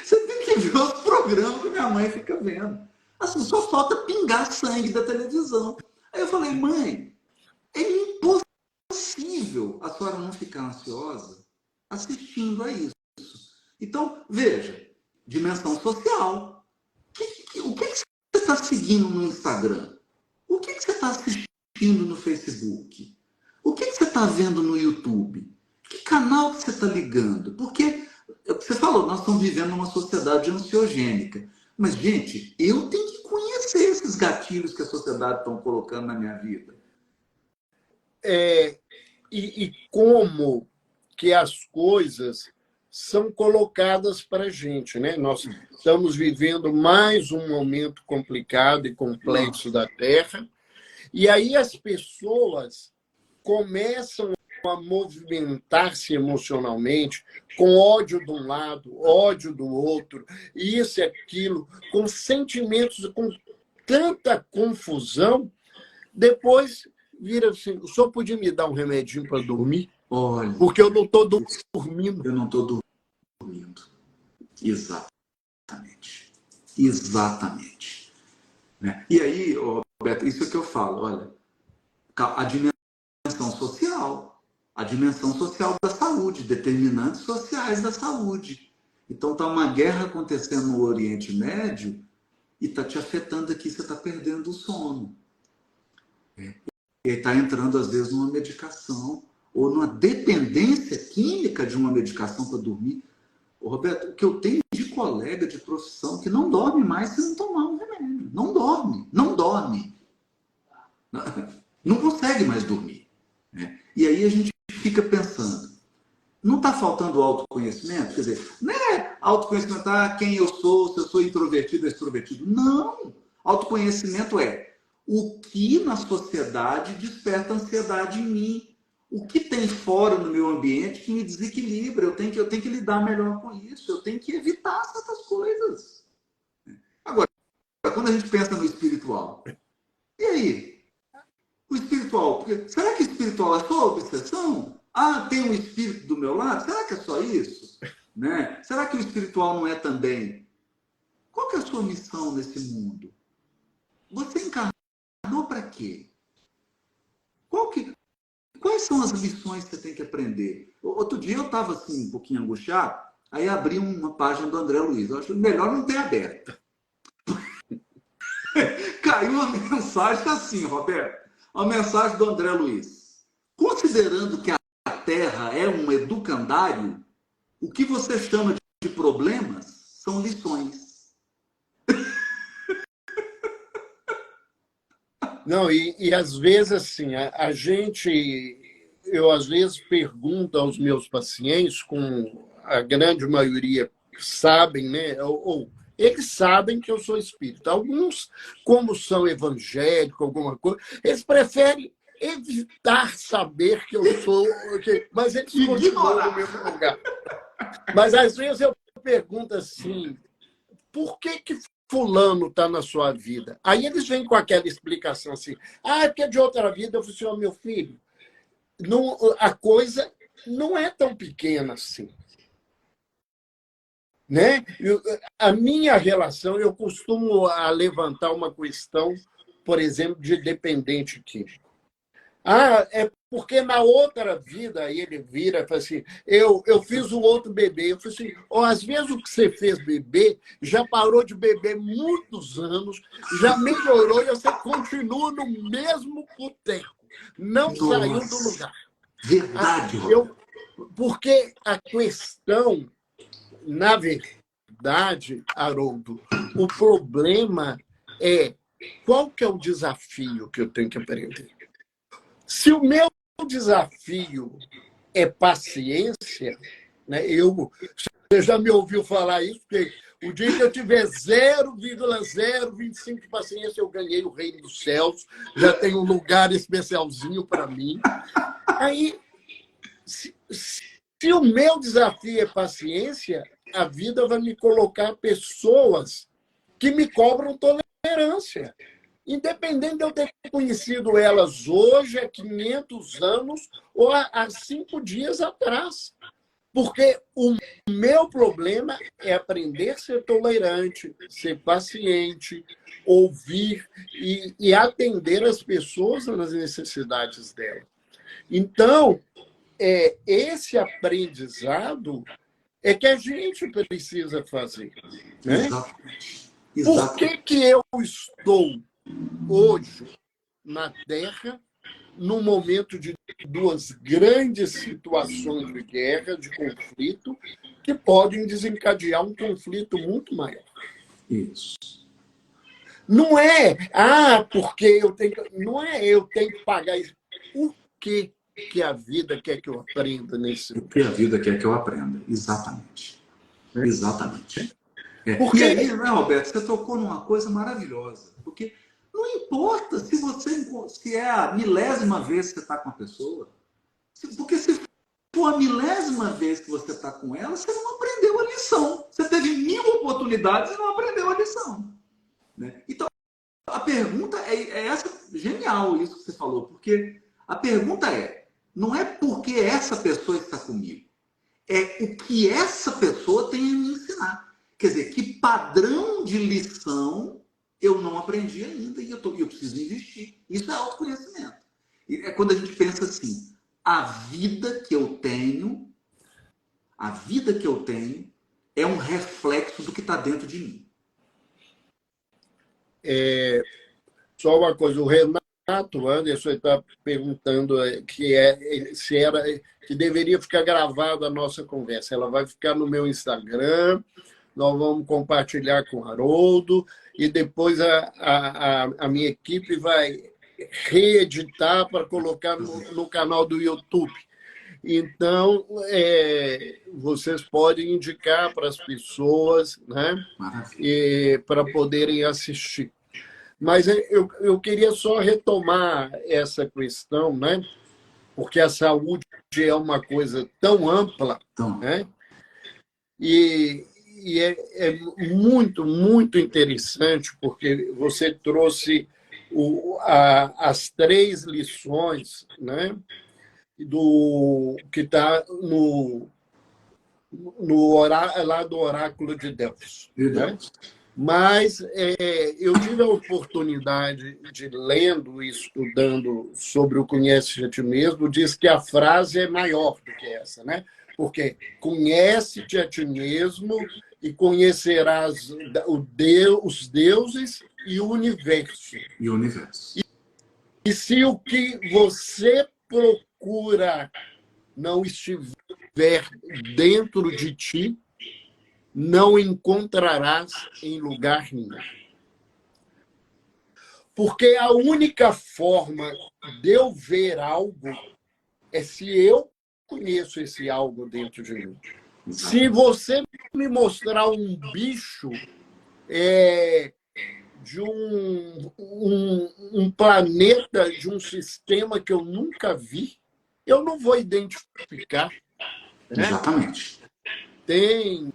você tem que ver os programas que minha mãe fica vendo. Assim, só falta pingar sangue da televisão. Aí eu falei, mãe, é impossível a senhora não ficar ansiosa assistindo a isso. Então, veja, dimensão social. O que você está seguindo no Instagram? O que você está assistindo no Facebook? O que você está vendo no YouTube? Que canal que você está ligando? Porque, você falou, nós estamos vivendo numa sociedade ansiogênica. Mas, gente, eu tenho que conhecer esses gatilhos que a sociedade está colocando na minha vida. E como que as coisas são colocadas para a gente, né? Nós estamos vivendo mais um momento complicado e complexo da Terra, e aí as pessoas começam a movimentar-se emocionalmente com ódio de um lado, ódio do outro, isso e aquilo, com sentimentos, com tanta confusão, depois vira assim, o senhor podia me dar um remedinho para dormir? Olha, porque eu não estou dormindo. Eu não estou dormindo. Exatamente. Né? E aí, Roberto, isso é que eu falo, olha, a dimensão social da saúde, determinantes sociais da saúde. Então está uma guerra acontecendo no Oriente Médio e está te afetando aqui, você está perdendo o sono. E está entrando, às vezes, numa medicação ou numa dependência química de uma medicação para dormir. Ô, Roberto, o que eu tenho de colega de profissão que não dorme mais se não tomar um remédio. Não dorme. Não consegue mais dormir. Né? E aí a gente fica pensando, não está faltando autoconhecimento? Quer dizer, não é autoconhecimento, quem eu sou, se eu sou introvertido ou extrovertido. Não! Autoconhecimento é o que na sociedade desperta ansiedade em mim. O que tem fora no meu ambiente que me desequilibra. Eu tenho que lidar melhor com isso. Eu tenho que evitar certas coisas. Agora, quando a gente pensa no espiritual, e aí? O espiritual, será que o espiritual é só obsessão? Tem um espírito do meu lado? Será que é só isso? Né? Será que o espiritual não é também? Qual que é a sua missão nesse mundo? Você encarnou para quê? Quais são as lições que você tem que aprender? Outro dia eu estava assim, um pouquinho angustiado, aí abri uma página do André Luiz. Eu acho melhor não ter aberto. Caiu uma mensagem assim, Roberto. Uma mensagem do André Luiz. Considerando que a Terra é um educandário, o que você chama de problemas são lições. Não, e às vezes, assim, eu às vezes pergunto aos meus pacientes, com a grande maioria sabem, né? Ou eles sabem que eu sou espírita. Alguns, como são evangélicos, alguma coisa, eles preferem evitar saber que eu sou, mas eles continuam no mesmo lugar. Mas às vezes eu pergunto assim, por que fulano está na sua vida? Aí eles vêm com aquela explicação assim, é porque é de outra vida. Eu falei assim, meu filho, a coisa não é tão pequena assim. Né? A minha relação, eu costumo levantar uma questão, por exemplo, de dependente químico. É porque na outra vida, aí ele vira e fala assim, eu fiz o outro bebê. Eu falei assim, às vezes o que você fez beber já parou de beber muitos anos, já melhorou e você continua no mesmo boteco. Não saiu do lugar. Verdade, porque a questão, na verdade, Haroldo, o problema é qual que é o desafio que eu tenho que aprender. Se o meu desafio é paciência, né? Você já me ouviu falar isso, porque o dia que eu tiver 0,025 de paciência, eu ganhei o reino dos céus, já tem um lugar especialzinho para mim. Aí, se o meu desafio é paciência, a vida vai me colocar pessoas que me cobram tolerância. Independente de eu ter conhecido elas hoje, há 500 anos, ou há 5 dias atrás. Porque o meu problema é aprender a ser tolerante, ser paciente, ouvir e atender as pessoas nas necessidades delas. Então, esse aprendizado é que a gente precisa fazer. Né? Exatamente. Por que eu estou hoje na Terra num momento de 2 grandes situações de guerra, de conflito, que podem desencadear um conflito muito maior? Isso. Não é, porque eu tenho que... Não é eu tenho que pagar isso. O que a vida quer que eu aprenda nesse lugar? O que a vida quer que eu aprenda. Exatamente. Exatamente. Porque... E aí, né, Roberto, você tocou numa coisa maravilhosa. Porque não importa se é a milésima vez que você está com a pessoa. Porque se for a milésima vez que você está com ela, você não aprendeu a lição. Você teve 1000 oportunidades e não aprendeu a lição. Né? Então, a pergunta é essa, genial isso que você falou, porque a pergunta não é porque essa pessoa está comigo, é o que essa pessoa tem a me ensinar. Quer dizer, que padrão de lição eu não aprendi ainda e eu preciso investir. Isso é autoconhecimento. E é quando a gente pensa assim, a vida que eu tenho é um reflexo do que está dentro de mim. Só uma coisa, o Renato Anderson está perguntando que deveria ficar gravada a nossa conversa. Ela vai ficar no meu Instagram, nós vamos compartilhar com o Haroldo, e depois a minha equipe vai reeditar para colocar no canal do YouTube. Então, vocês podem indicar para as pessoas, né, para poderem assistir. Mas eu queria só retomar essa questão, né, porque a saúde é uma coisa tão ampla, né, e é muito, muito interessante, porque você trouxe as 3 lições, né, que está lá do Oráculo de Delfos. Né? Mas eu tive a oportunidade de, lendo e estudando sobre o Conhece-te a ti mesmo, diz que a frase é maior do que essa, né? Porque conhece-te a ti mesmo e conhecerás os deuses e o universo. E se o que você procura não estiver dentro de ti, não encontrarás em lugar nenhum. Porque a única forma de eu ver algo é se eu conheço esse algo dentro de mim. Se você me mostrar um bicho de um planeta, de um sistema que eu nunca vi, eu não vou identificar. Né? Exatamente. Tem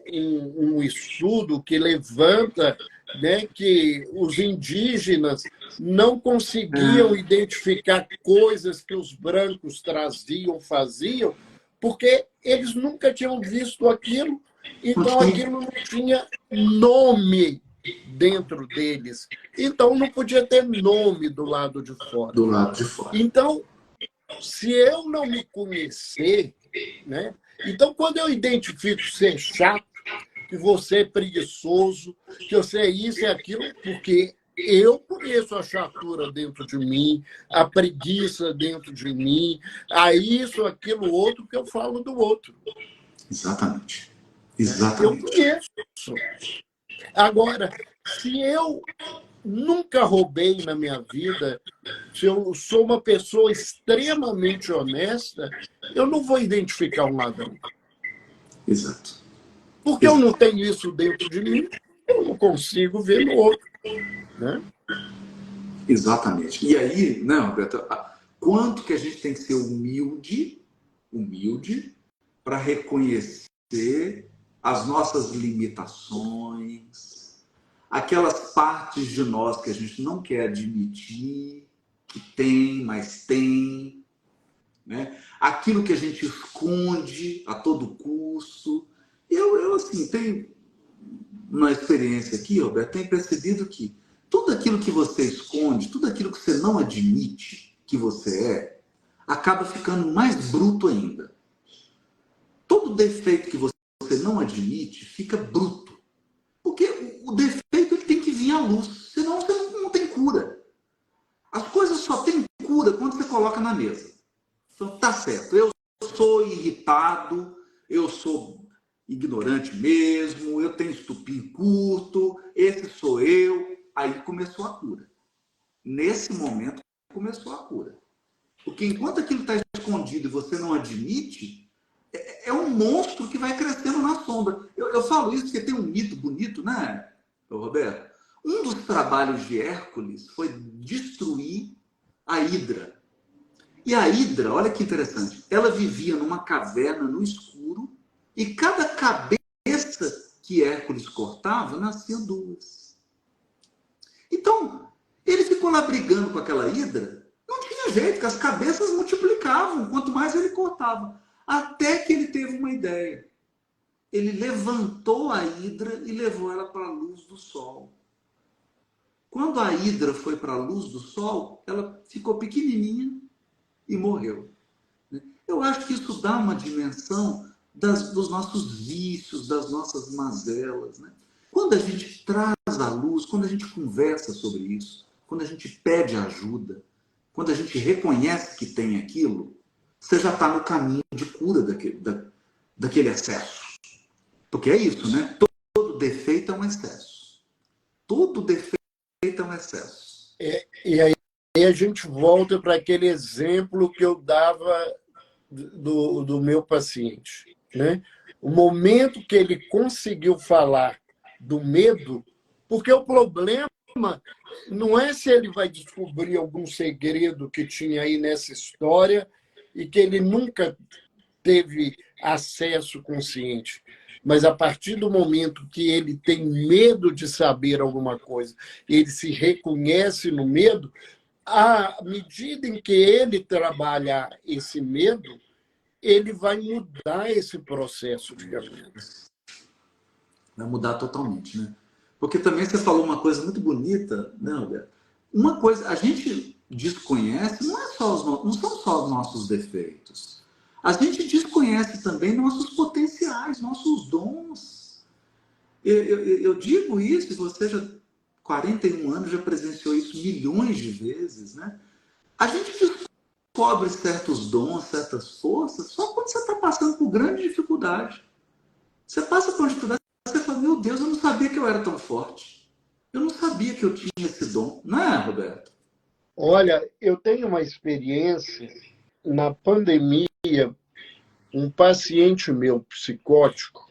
um estudo que levanta, né, que os indígenas não conseguiam identificar coisas que os brancos traziam, faziam, porque eles nunca tinham visto aquilo, então aquilo não tinha nome dentro deles. Então não podia ter nome do lado de fora. Do lado de fora. Então, se eu não me conhecer, né? Então, quando eu identifico ser chato, que você é preguiçoso, que você é isso e aquilo, porque eu conheço a chatura dentro de mim, a preguiça dentro de mim, a isso, aquilo, outro, que eu falo do outro. Exatamente. Eu conheço. Agora, se eu nunca roubei na minha vida. Se eu sou uma pessoa extremamente honesta, eu não vou identificar um ladrão. Exato. Porque eu não tenho isso dentro de mim, eu não consigo ver no outro. Né? Exatamente. E aí, né, Roberto, quanto que a gente tem que ser humilde para reconhecer as nossas limitações, aquelas partes de nós que a gente não quer admitir, que tem, mas tem, né? Aquilo que a gente esconde a todo custo. Eu assim, tenho uma experiência aqui, Roberto, tenho percebido que tudo aquilo que você esconde, tudo aquilo que você não admite que você é, acaba ficando mais bruto ainda. Todo defeito que você não admite fica bruto. Porque o defeito ele tem que vir à luz, senão você não tem cura. As coisas só têm cura quando você coloca na mesa. Então, tá certo, eu sou irritado, eu sou ignorante mesmo, eu tenho estupim curto, esse sou eu. Aí começou a cura. Nesse momento começou a cura. Porque enquanto aquilo está escondido e você não admite, é um monstro que vai crescendo na sombra. Eu falo isso porque tem um mito bonito, né, Roberto? Um dos trabalhos de Hércules foi destruir a Hidra. E a Hidra, olha que interessante, ela vivia numa caverna no escuro e cada cabeça que Hércules cortava, nasciam duas. Então, ele ficou lá brigando com aquela Hidra, não tinha jeito, que as cabeças multiplicavam, quanto mais ele cortava. Até que ele teve uma ideia. Ele levantou a Hidra e levou ela para a luz do sol. Quando a Hidra foi para a luz do sol, ela ficou pequenininha e morreu. Eu acho que isso dá uma dimensão dos nossos vícios, das nossas mazelas. Né? Quando a gente traz à luz, quando a gente conversa sobre isso, quando a gente pede ajuda, quando a gente reconhece que tem aquilo, você já está no caminho de cura daquele excesso. Porque é isso, né? Todo defeito é um excesso. Todo defeito é um excesso. E aí a gente volta para aquele exemplo que eu dava do meu paciente. Né? O momento que ele conseguiu falar do medo, porque o problema não é se ele vai descobrir algum segredo que tinha aí nessa história e que ele nunca teve acesso consciente. Mas a partir do momento que ele tem medo de saber alguma coisa, ele se reconhece no medo, à medida em que ele trabalhar esse medo, ele vai mudar esse processo de caminho. Vai mudar totalmente, né? Porque também você falou uma coisa muito bonita, né, Roberto? Uma coisa, a gente desconhece, não são só os nossos defeitos. A gente desconhece também nossos potenciais, nossos dons. Eu digo isso, e você já, 41 anos, já presenciou isso milhões de vezes, né? A gente descobre certos dons, certas forças, só quando você está passando por grande dificuldade. Você passa por uma dificuldade, você fala, meu Deus, eu não sabia que eu era tão forte. Eu não sabia que eu tinha esse dom. Não é, Roberto? Olha, eu tenho uma experiência na pandemia, um paciente meu psicótico,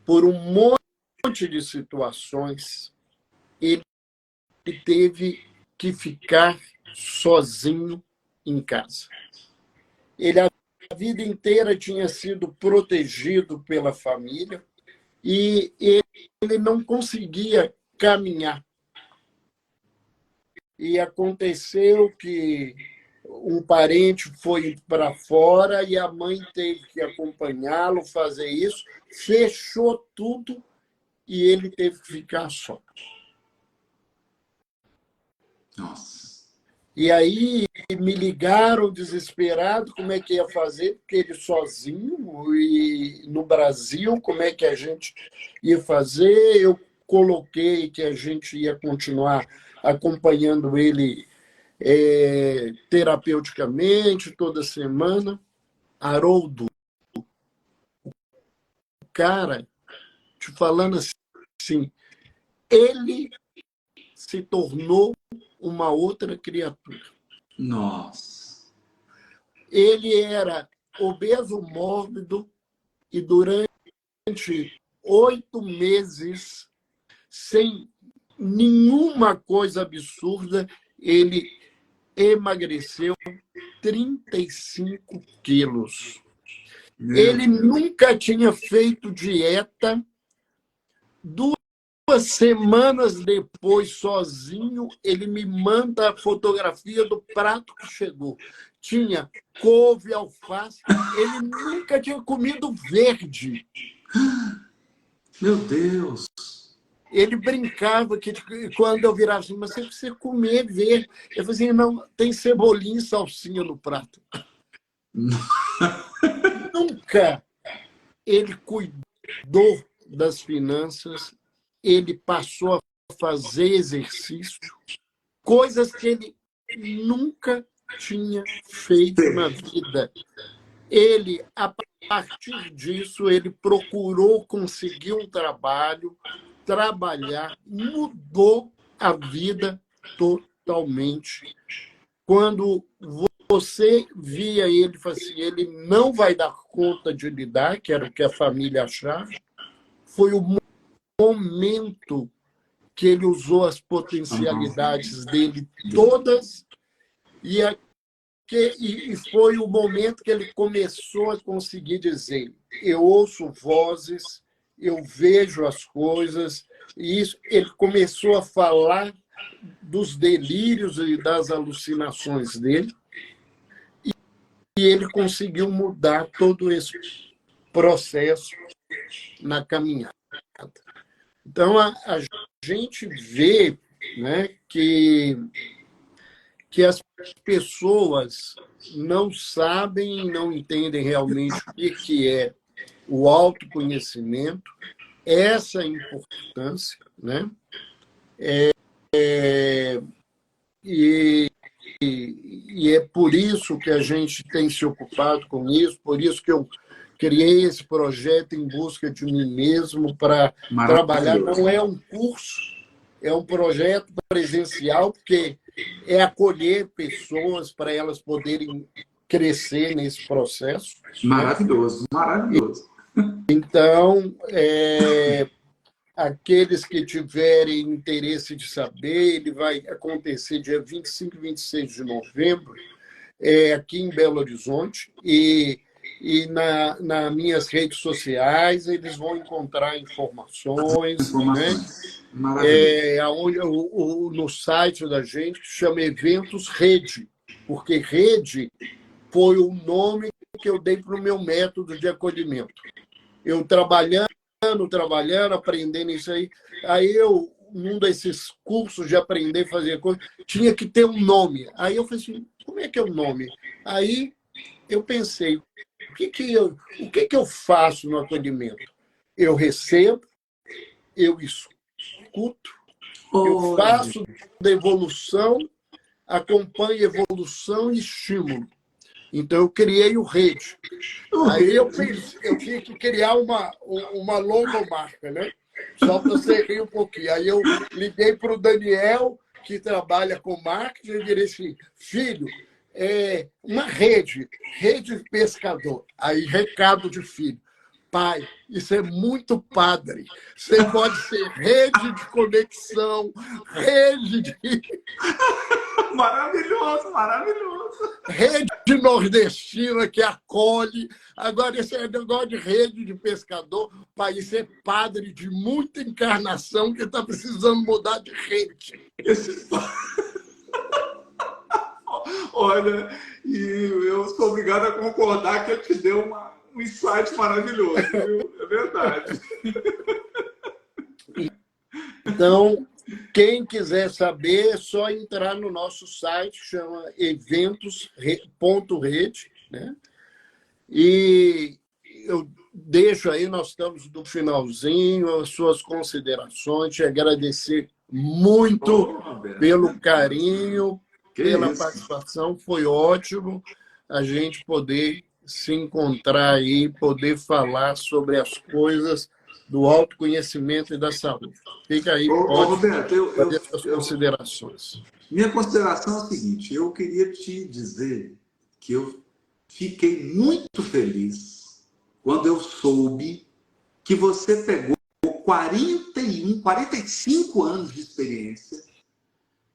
por um monte de situações, ele teve que ficar sozinho em casa. Ele a vida inteira tinha sido protegido pela família e ele não conseguia caminhar. E aconteceu que um parente foi para fora e a mãe teve que acompanhá-lo, fazer isso, fechou tudo e ele teve que ficar só. Nossa. E aí me ligaram desesperado como é que ia fazer, porque ele sozinho, e no Brasil, como é que a gente ia fazer. Eu coloquei que a gente ia continuar acompanhando ele terapeuticamente toda semana. Haroldo, cara, te falando assim, ele se tornou uma outra criatura. Nossa. Ele era obeso mórbido e durante 8 meses, sem nenhuma coisa absurda, ele emagreceu 35 quilos. Ele nunca tinha feito dieta. 2 semanas depois, sozinho, ele me manda a fotografia do prato que chegou. Tinha couve, alface. Ele nunca tinha comido verde. Meu Deus! Ele brincava que quando eu virava assim, mas você precisa comer verde. Eu falei assim, não, tem cebolinha e salsinha no prato. Nunca ele cuidou das finanças, ele passou a fazer exercício, coisas que ele nunca tinha feito na vida. Ele, a partir disso, ele procurou conseguir um trabalho, trabalhar, mudou a vida totalmente. Quando você via ele, assim, ele não vai dar conta de lidar, que era o que a família achava, foi o momento que ele usou as potencialidades dele todas e foi o momento que ele começou a conseguir dizer: eu ouço vozes, eu vejo as coisas, e isso, ele começou a falar dos delírios e das alucinações dele, e ele conseguiu mudar todo esse processo na caminhada. Então, a gente vê, né, que as pessoas não sabem, não entendem realmente o que é o autoconhecimento, essa importância, né? E é por isso que a gente tem se ocupado com isso, por isso que eu criei esse projeto Em Busca de Mim Mesmo, para trabalhar. Não é um curso, é um projeto presencial, porque é acolher pessoas para elas poderem crescer nesse processo. Maravilhoso, né? Maravilhoso. Então, aqueles que tiverem interesse de saber, ele vai acontecer dia 25 e 26 de novembro, aqui em Belo Horizonte, e nas minhas redes sociais eles vão encontrar informações. Né? No site da gente, que chama Eventos Rede, porque Rede foi o nome que eu dei para o meu método de acolhimento. Eu trabalhando, aprendendo isso aí. Aí num desses cursos de aprender a fazer coisa, tinha que ter um nome. Aí eu falei assim, como é que é o nome? Aí eu pensei, o que eu faço no acolhimento? Eu recebo, eu escuto, eu faço da evolução, acompanho evolução e estímulo. Então, eu criei o Rede. Aí eu tinha que criar uma logomarca, né? Só para você rir um pouquinho. Aí eu liguei para o Daniel, que trabalha com marketing, e disse assim, filho, uma rede de pescador. Aí, recado de filho. Pai, isso é muito padre. Você pode ser rede de conexão, rede de... Maravilhoso, maravilhoso. Rede nordestina que acolhe. Agora, esse negócio de rede de pescador, pai, isso é padre de muita encarnação que está precisando mudar de rede. Olha, e eu sou obrigado a concordar que eu te dei um insight maravilhoso, viu? É verdade. Então, quem quiser saber, é só entrar no nosso site, chama eventos.rede, né? E eu deixo aí, nós estamos no finalzinho, as suas considerações, te agradecer muito pelo carinho, pela participação, foi ótimo a gente poder se encontrar aí, poder falar sobre as coisas do autoconhecimento e da saúde. Fica aí, pode Roberto, fazer suas considerações. Minha consideração é a seguinte, eu queria te dizer que eu fiquei muito feliz quando eu soube que você pegou 45 anos de experiência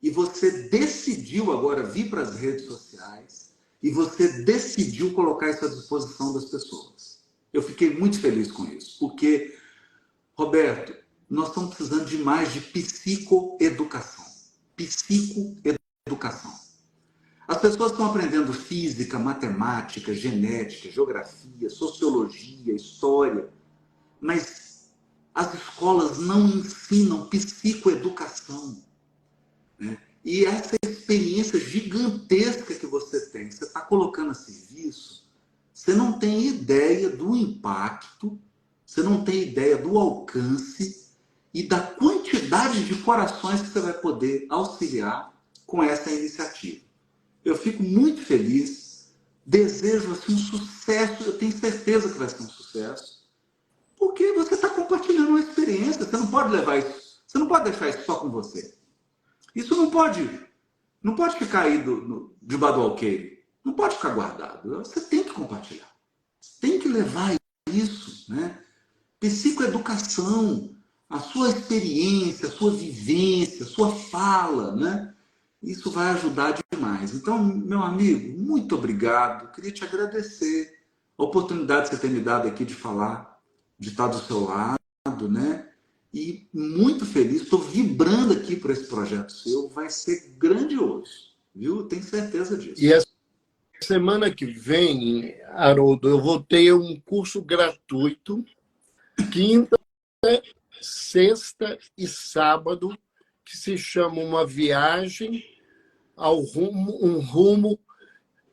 e você decidiu agora vir para as redes sociais e você decidiu colocar isso à disposição das pessoas. Eu fiquei muito feliz com isso, porque, Roberto, nós estamos precisando de mais de psicoeducação. Psicoeducação. As pessoas estão aprendendo física, matemática, genética, geografia, sociologia, história, mas as escolas não ensinam psicoeducação, né? E essa experiência gigantesca que você tem, você está colocando a serviço, você não tem ideia do impacto, você não tem ideia do alcance e da quantidade de corações que você vai poder auxiliar com essa iniciativa. Eu fico muito feliz, desejo assim, um sucesso, eu tenho certeza que vai ser um sucesso, porque você está compartilhando uma experiência, você não pode levar isso, você não pode deixar isso só com você. Isso não pode ficar aí debaixo do alqueire, não pode ficar guardado, você tem que compartilhar, tem que levar isso, né? Psicoeducação, a sua experiência, a sua vivência, a sua fala, né? Isso vai ajudar demais. Então, meu amigo, muito obrigado. Queria te agradecer a oportunidade que você tem me dado aqui de falar, de estar do seu lado, né? E muito feliz, estou vibrando aqui por esse projeto seu, vai ser grandioso, viu? Tenho certeza disso. E a semana que vem, Haroldo, eu vou ter um curso gratuito, quinta, sexta e sábado, que se chama Uma Viagem ao rumo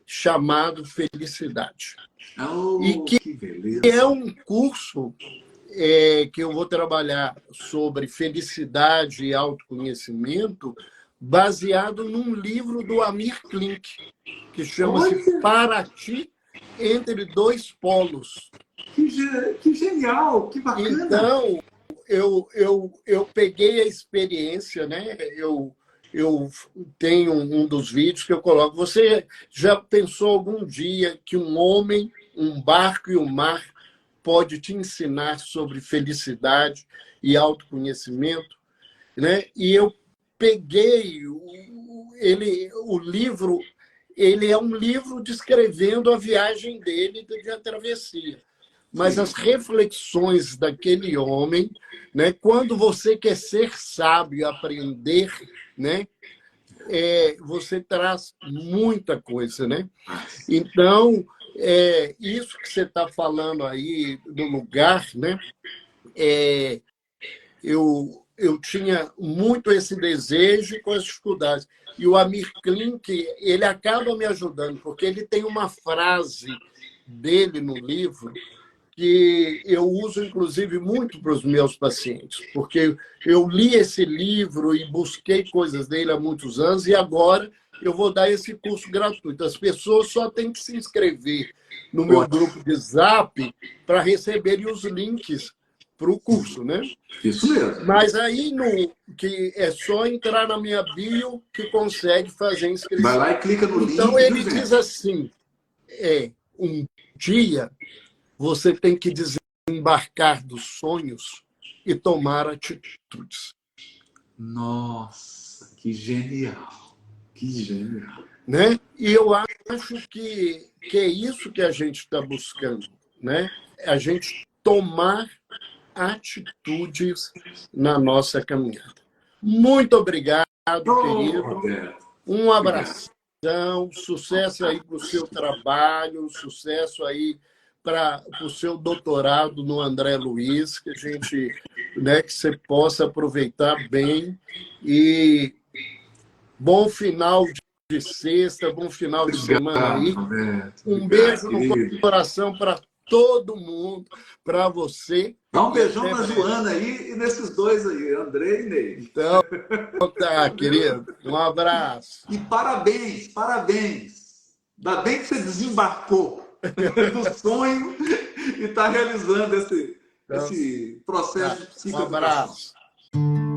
chamado Felicidade. Oh, e que beleza. É um curso que eu vou trabalhar sobre felicidade e autoconhecimento baseado num livro do Amir Klink, que chama-se Para Ti Entre Dois Polos. Que genial, que bacana. Então, eu peguei a experiência, né? Eu tenho um dos vídeos que eu coloco. Você já pensou algum dia que um homem, um barco e um mar pode te ensinar sobre felicidade e autoconhecimento, né? E eu peguei o livro, ele é um livro descrevendo a viagem dele de a travessia. Mas as reflexões daquele homem, né? Quando você quer ser sábio, aprender, né? Você traz muita coisa, né? Então, isso que você está falando aí do lugar, né? Eu tinha muito esse desejo com as dificuldades. E o Amir Klink, ele acaba me ajudando, porque ele tem uma frase dele no livro que eu uso, inclusive, muito para os meus pacientes, porque eu li esse livro e busquei coisas dele há muitos anos, e agora eu vou dar esse curso gratuito. As pessoas só têm que se inscrever no meu grupo de Zap para receberem os links para o curso, né? Isso mesmo. Mas aí que é só entrar na minha bio que consegue fazer a inscrição. Vai lá e clica no link. Então ele diz assim: um dia você tem que desembarcar dos sonhos e tomar atitudes. Nossa, que genial! Que genial! Né? E eu acho que é isso que a gente está buscando, né? A gente tomar atitudes na nossa caminhada. Muito obrigado, querido. Roberto. Um abração, sucesso aí para o seu trabalho, sucesso aí para o seu doutorado no André Luiz, que a gente, né, que você possa aproveitar bem. E bom final de sexta, bom final de semana aí. Roberto. Um beijo no coração para todo mundo, para você. Dá um beijão na Joana aí e nesses dois aí, André e Ney. Então, tá, querido. Um abraço. E parabéns, parabéns. Ainda bem que você desembarcou do sonho e está realizando esse processo de Um psicoeducação. abraço.